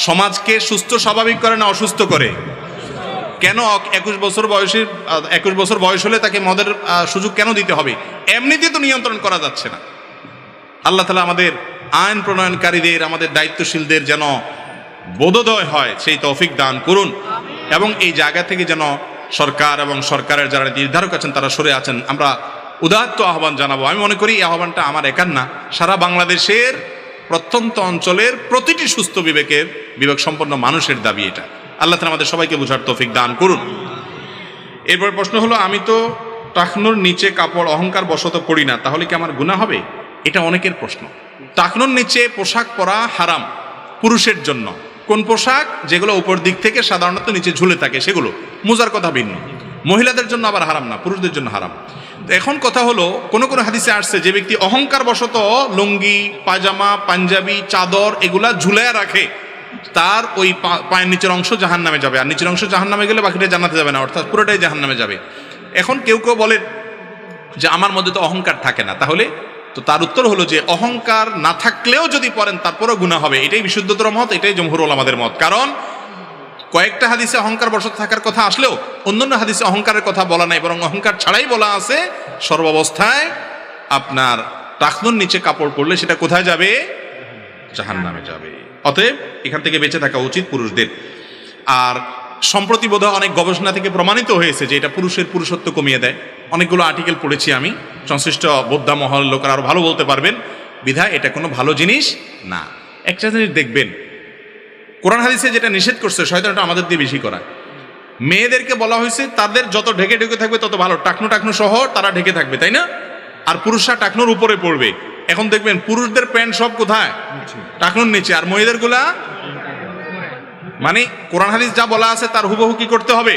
সমাজকে সুস্থ স্বাভাবিক করে না অসুস্থ করে? কেন 21 বছর বয়স হলে তাকে মদের সুযোগ কেন দিতে হবে? এমনিতে তো নিয়ন্ত্রণ করা যাচ্ছে না। আল্লাহ তাআলা আমাদের আইন প্রণয়নকারীদের, আমাদের দায়িত্বশীলদের যেন বোধোদয় হয় সেই তৌফিক দান করুন, এবং এই জায়গা থেকে যেন সরকার এবং সরকারের যারা নির্ধারক আছেন তারা সরে আছেন। আমরা উদাত্ত আহ্বান জানাবো। আমি মনে করি এই আহ্বানটা আমার একার না, সারা বাংলাদেশের প্রত্যন্ত অঞ্চলের প্রতিটি সুস্থ বিবেক সম্পন্ন মানুষের দাবি এটা। আল্লাহ তাআলা আমাদের সবাইকে বুঝার তৌফিক দান করুন। এরপর প্রশ্ন হলো, আমি তো টাকনুর নিচে কাপড় অহংকার বশত পড়ি না, তাহলে কি আমার গুনাহ হবে? এটা অনেকের প্রশ্ন। টাকনুর নিচে পোশাক পরা হারাম পুরুষের জন্য। কোন পোশাক? যেগুলো উপর দিক থেকে সাধারণত নিচে ঝুলে থাকে সেগুলো, মোজার কথা ভিন্ন। মহিলাদের জন্য আবার হারাম না, পুরুষদের জন্য হারাম। এখন কথা হলো, কোন কোন হাদিসে আসছে যে ব্যক্তি অহংকার বশত লুঙ্গি, পায়জামা, পাঞ্জাবি, চাদর এগুলা ঝুলায় রাখে, তার ওই পায়ের নিচের অংশ জাহান্নামে যাবে। আর নিচের অংশ জাহান্নামে গেলে বাকিটা জান্নাতে যাবে না, অর্থাৎ পুরোটাই জাহান্নামে যাবে। এখন কেউ কেউ বলেন যে আমার মধ্যে তো অহংকার থাকে না, তাহলে তো তার উত্তর হলো যে অহংকার না থাকলেও যদি পড়েন তারপরও গুনাহ হবে। এটাই বিশুদ্ধতর মত, এটাই জমহুর উলামাদের মত। কারণ কয়েকটা হাদিসে অহংকার বশত থাকার কথা আসলেও অন্যান্য হাদিসে অহংকারের কথা বলা নাই, বরং অহংকার ছাড়াই বলা আছে সর্বাবস্থায় আপনার টাকনুর নিচে কাপড় পরলে সেটা কোথায় যাবে? জাহান্নামে যাবে। অতএব এখান থেকে বেঁচে থাকা উচিত পুরুষদের। আর সম্প্রতি বোধহয় অনেক গবেষণা থেকে প্রমাণিত হয়েছে যে এটা পুরুষের পুরুষত্ব কমিয়ে দেয়। অনেকগুলো আর্টিকেল পড়েছি আমি, সংশ্লিষ্ট বোদ্ধা মহল লোকেরা আরো ভালো বলতে পারবেন। বিধায় এটা কোনো ভালো জিনিস না। একটা জিনিস দেখবেন, কোরআন হাদিসে যেটা নিষেধ করছে শয়তানটা আমাদের দিয়ে বেশি করায়। মেয়েদেরকে বলা হয়েছে তাদের যত ঢেকে ঢেকে থাকবে তত ভালো, টাকনু সহ তারা ঢেকে থাকবে, তাই না? আর পুরুষরা টাকনুর উপরে পড়বে। এখন দেখবেন পুরুষদের প্যান্ট সব কোথায়? টাকনুর নিচে। আর মেয়েদের গুলা মানে কোরআন হাদিস যা বলা আছে তার হুবহু কি করতে হবে?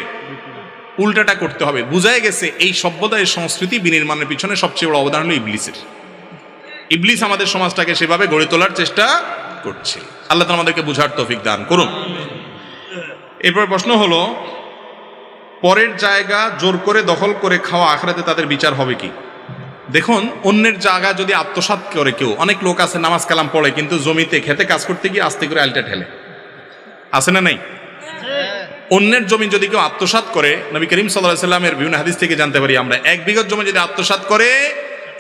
উল্টাটা করতে হবে। বুঝাই গেছে এই সভ্যতা, এই সংস্কৃতি বিনির্মাণের পিছনে সবচেয়ে বড় অবদান হলো ইবলিসের। ইবলিস আমাদের সমাজটাকে সেভাবে গড়ে তোলার চেষ্টা করছে। আল্লাহ তাআলা আমাদেরকে বুঝার তৌফিক দান করুন। এরপর প্রশ্ন হলো, পরের জায়গা জোর করে দখল করে খাওয়া আখিরাতে তাদের বিচার হবে কি? দেখুন, অন্যের জায়গা যদি আত্মসাৎ করে কেউ, অনেক লোক আছে নামাজ কালাম পড়ে কিন্তু জমিতে খেতে কাজ করতে গিয়ে আস্তে করে আলটা ঠেলে, আছে না নাই? অন্যের জমি যদি কেউ আত্মসাৎ করে, নবী করিম সাল্লাল্লাহু আলাইহি ওয়াসাল্লামের বিভিন্ন হাদিস থেকে জানতে পারি আমরা, 1 বিঘা জমি যদি আত্মসাৎ করে,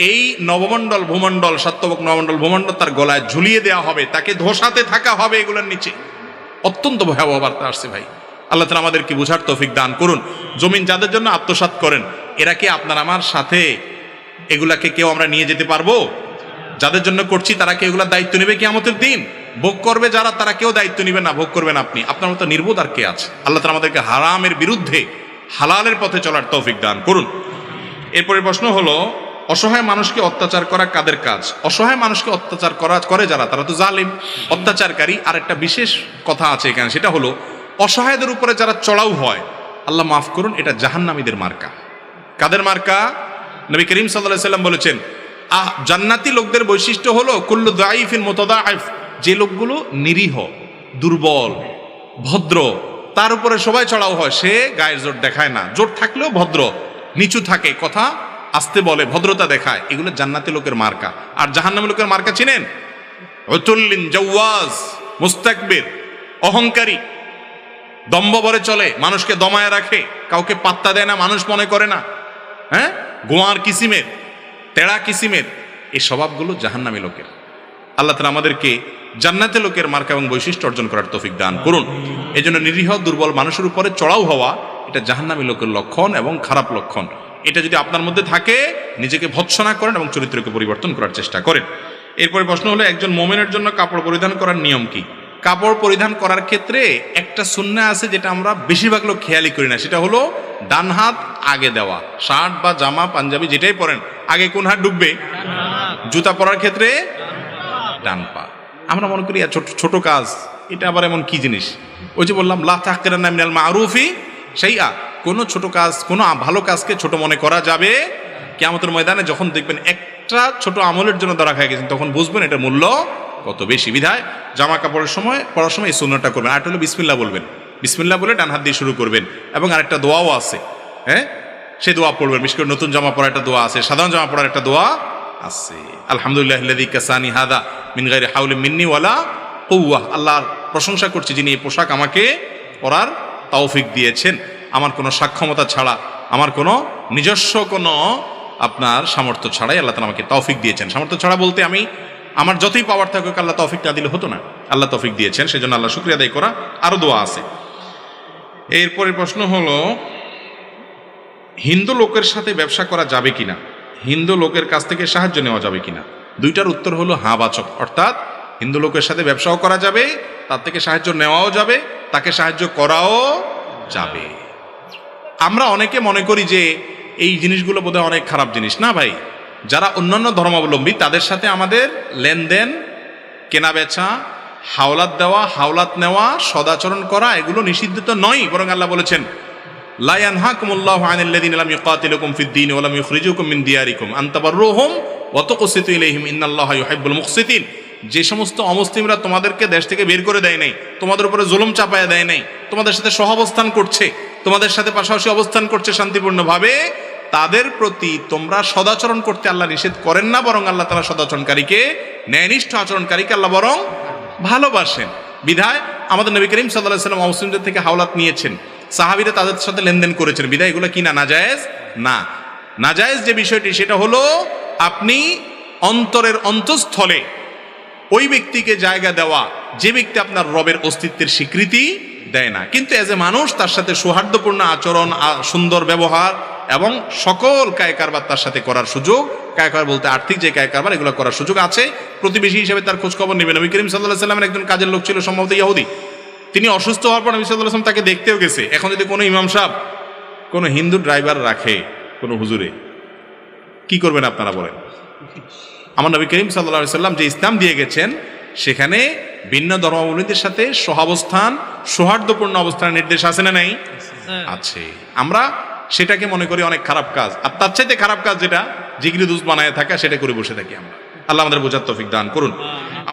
এই নবমণ্ডল ভূমণ্ডল, সাত্যবক নবমণ্ডল ভূমণ্ডল তার গলায় ঝুলিয়ে দেওয়া হবে, তাকে ধোসাতে থাকা হবে এগুলোর নিচে। অত্যন্ত ভয়াবহ বার্তা আসছে ভাই। আল্লাহ তাআলা আমাদেরকে বুঝার তৌফিক দান করুন। জমিন যাদের জন্য আত্মসাৎ করেন, এরা কি আপনার আমার সাথে এগুলাকে কেউ আমরা নিয়ে যেতে পারবো? যাদের জন্য করছি তারা কি এগুলার দায়িত্ব নেবে কিয়ামতের দিন? ভোগ করবে যারা, তারা কেউ দায়িত্ব নেবে না, ভোগ করবেন আপনি। আপনার মতো নির্বোধ আর কে আছে? আল্লাহ তাআলা আমাদেরকে হারামের বিরুদ্ধে হালালের পথে চলার তৌফিক দান করুন। এরপরে প্রশ্ন হলো, অসহায় মানুষকে অত্যাচার করা কাদের কাজ? অসহায় মানুষকে অত্যাচার করে যারা, তারা তো জালিম, অত্যাচারকারী। আর একটা বিশেষ কথা আছে এখানে, সেটা হলো অসহায়দের উপরে যারা চড়াও হয়, আল্লাহ মাফ করুন, এটা জাহান্নামীদের মার্কা। কাদের মার্কা? নবী করিম সাল্লাল্লাহু আলাইহি ওয়াসাল্লাম বলেছেন, জান্নাতি লোকদের বৈশিষ্ট্য হলো কুল্লু দাঈফিন মুতাদাঈফ, যে লোকগুলো নিরীহ, দুর্বল, ভদ্র, তার উপরে সবাই চড়াও হয়, সে গায়ের জোর দেখায় না, জোর থাকলেও ভদ্র, নিচু থাকে, কথা আস্তে বলে, ভদ্রতা দেখায়, এগুলো জান্নাতি লোকের মার্কা। আর জাহান্নামী লোকের মার্কা চিনেন? উতুল্লিন জাওয়াজ, মুস্তাকবির, অহংকারী, দম্ভ ভরে চলে, মানুষকে দমায় রাখে, কাউকে পাত্তা দেয় না, মানুষ মনে করে না, হ্যাঁ, গোয়ার কিসিমের, তেড়া কিসিমের, এই স্বভাবগুলো জাহান্নামী লোকের। আল্লাহ তাআলা আমাদেরকে জান্নাতে লোকের মার্কা এবং বৈশিষ্ট্য অর্জন করার তৌফিক দান করুন। এই জন্য নিরীহ দুর্বল মানুষের উপরে চড়াও হওয়া এটা জাহান্নামী লোকের লক্ষণ এবং খারাপ লক্ষণ। এটা যদি আপনার মধ্যে থাকে, নিজেকে ভৎসনা করেন এবং চরিত্রকে পরিবর্তন করার চেষ্টা করেন। এরপরে প্রশ্ন হলো, একজন মোমেনের জন্য কাপড় পরিধান করার নিয়ম কি? কাপড় পরিধান করার ক্ষেত্রে একটা সুন্নাহ আছে যেটা আমরা বেশিরভাগ লোক খেয়ালই করি না, সেটা হলো ডান হাত আগে দেওয়া। শার্ট বা জামা পাঞ্জাবি যেটাই পরেন, আগে কোন হাত ডুববে? জুতা পরার ক্ষেত্রে ডান পা। আমরা মনে করি ছোট ছোট কাজ, এটা আবার এমন কি জিনিস? ওই যে বললাম, লা তাহকিরান্না মিনাল মারুফি শাইআ, কোনো ছোট কাজ, কোনো ভালো কাজকে ছোট মনে করা যাবে। কিয়ামতের ময়দানে যখন দেখবেন একটা ছোট আমলের জন্য ধরা খাই গেছেন, তখন বুঝবেন এটার মূল্য কত বেশি। বিধায় জামা কাপড়ের সময় পড়ার সময় এই সুন্নাহটা করবেন। আরেকটা হলো বিসমিল্লাহ বলবেন, বিসমিল্লাহ বলে ডান হাত দিয়ে শুরু করবেন। এবং আরেকটা দোয়াও আছে, হ্যাঁ, সেই দোয়া পড়বেন। বিশেষ করে নতুন জামা পরার একটা দোয়া আছে, সাধারণ জামা পরার একটা দোয়া আছে। আলহামদুলিল্লাহিল্লাযী কাসানি হাদা মিন গায়রি হাওলিন মিন্নি ওয়ালা কুওয়া। আল্লাহর প্রশংসা করছি যিনি এই পোশাক আমাকে পরার তৌফিক দিয়েছেন, আমার কোনো সক্ষমতা ছাড়া, আমার কোনো নিজস্ব কোনো আপনার সামর্থ্য ছাড়াই আল্লাহ তাআলা আমাকে তৌফিক দিয়েছেন। সামর্থ্য ছাড়া বলতে আমি আমার যতই পাওয়ার থাকুক, আল্লাহ তৌফিক না দিলে হতো না। আল্লাহ তৌফিক দিয়েছেন, সেজন্য আল্লাহ শুকরিয়া আদায় করা। আরো দোয়া আছে। এরপরের প্রশ্ন হলো, হিন্দু লোকের সাথে ব্যবসা করা যাবে কিনা? হিন্দু লোকের কাছ থেকে সাহায্য নেওয়া যাবে কিনা? দুইটার উত্তর হলো হ্যাঁ বাচক। অর্থাৎ হিন্দু লোকের সাথে ব্যবসাও করা যাবে, তার থেকে সাহায্য নেওয়াও যাবে, তাকে সাহায্য করাও যাবে। আমরা অনেকে মনে করি যে এই জিনিসগুলো বোধহয় অনেক খারাপ জিনিস। না ভাই, যারা অন্যান্য ধর্মাবলম্বী তাদের সাথে আমাদের লেনদেন, কেনা বেচা, হাওলাত দেওয়া, হাওলাত নেওয়া, সদাচরণ করা এগুলো নিষিদ্ধ তো নয়। বরং আল্লাহ বলেছেন, লা ইয়ানহাকুমুল্লাহু আনিল্লাযীনা লাম ইউকাতিলুকুম ফিদ-দীন ওয়া লাম ইখরিজুকুম মিন দিয়ারিকুম আন তাবাররুহুম ওয়া তুকসিতু ইলাইহিম ইন্নাল্লাহা ইউহিব্বুল মুকসিতিন। যে সমস্ত অমুসলিমরা তোমাদেরকে দেশ থেকে বের করে দেয় নাই, তোমাদের উপরে জুলুম চাপায়া দেয় নাই, তোমাদের সাথে সহাবস্থান করছে, তোমাদের সাথে পাশাপাশি অবস্থান করছে শান্তিপূর্ণভাবে, তাদের প্রতি তোমরা সদাচরণ করতে আল্লাহ নিষেধ করেন না। বরং আল্লাহ তাআলা সদাচরণকারীকে, ন্যায়নিষ্ঠ আচরণকারীকে আল্লাহ বরং ভালোবাসেন। বিধায় আমাদের নবী করিম সাল্লাল্লাহু আলাইহি ওয়াসাল্লাম মুসলিমদের থেকে হাওলাত নিয়েছেন, সাহাবীরা তাদের সাথে লেনদেন করেছেন। বিধায় এগুলো কি না নাজায়েজ? না। নাজায়েজ যে বিষয়টি, সেটা হলো আপনি অন্তরের অন্তঃস্থলে ওই ব্যক্তিকে জায়গা দেওয়া যে ব্যক্তি আপনার রবের অস্তিত্বের স্বীকৃতি দেয় না, কিন্তু এজ এ মানুষ তার সাথে সৌহার্দ্যপূর্ণ আচরণ, সুন্দর ব্যবহার এবং সকল কায়কারবার তার সাথে করার সুযোগ, কায়কারবার বলতে আর্থিক যে কায়কারবার, এগুলো করার সুযোগ আছে। প্রতিবেশী হিসেবে তার খোঁজখবর নেবেন। নবী করিম সাল্লাল্লাহু আলাইহি ওয়াসাল্লামের একজন কাজের লোক ছিল, সম্ভবত ইহুদি। তিনি অসুস্থ হওয়ার পর নবী সাল্লাল্লাহু আলাইহি ওয়াসাল্লাম তাকে দেখতেও গেছে। এখন যদি কোনো ইমাম সাহেব কোনো হিন্দু ড্রাইভার রাখে কোনো হুজুরে, কি করবেন আপনারা বলেন? আমার নবী করিম সাল্লাল্লাহু আলাইহি ওয়াসাল্লাম যে ইসলাম দিয়ে গেছেন, সেখানে ভিন্ন ধর্মাবলম্বীদের সাথে সহাবস্থান, সৌহার্দ্যপূর্ণ অবস্থানের নির্দেশ আছে না নাই? আছে। আমরা সেটাকে মনে করি অনেক খারাপ কাজ, আর তার চাইতে খারাপ কাজ যেটা জিগরি দুস বানায় থাকা, সেটা করে বসে থাকি আমরা। আল্লাহ আমাদের বোঝার তৌফিক দান করুন।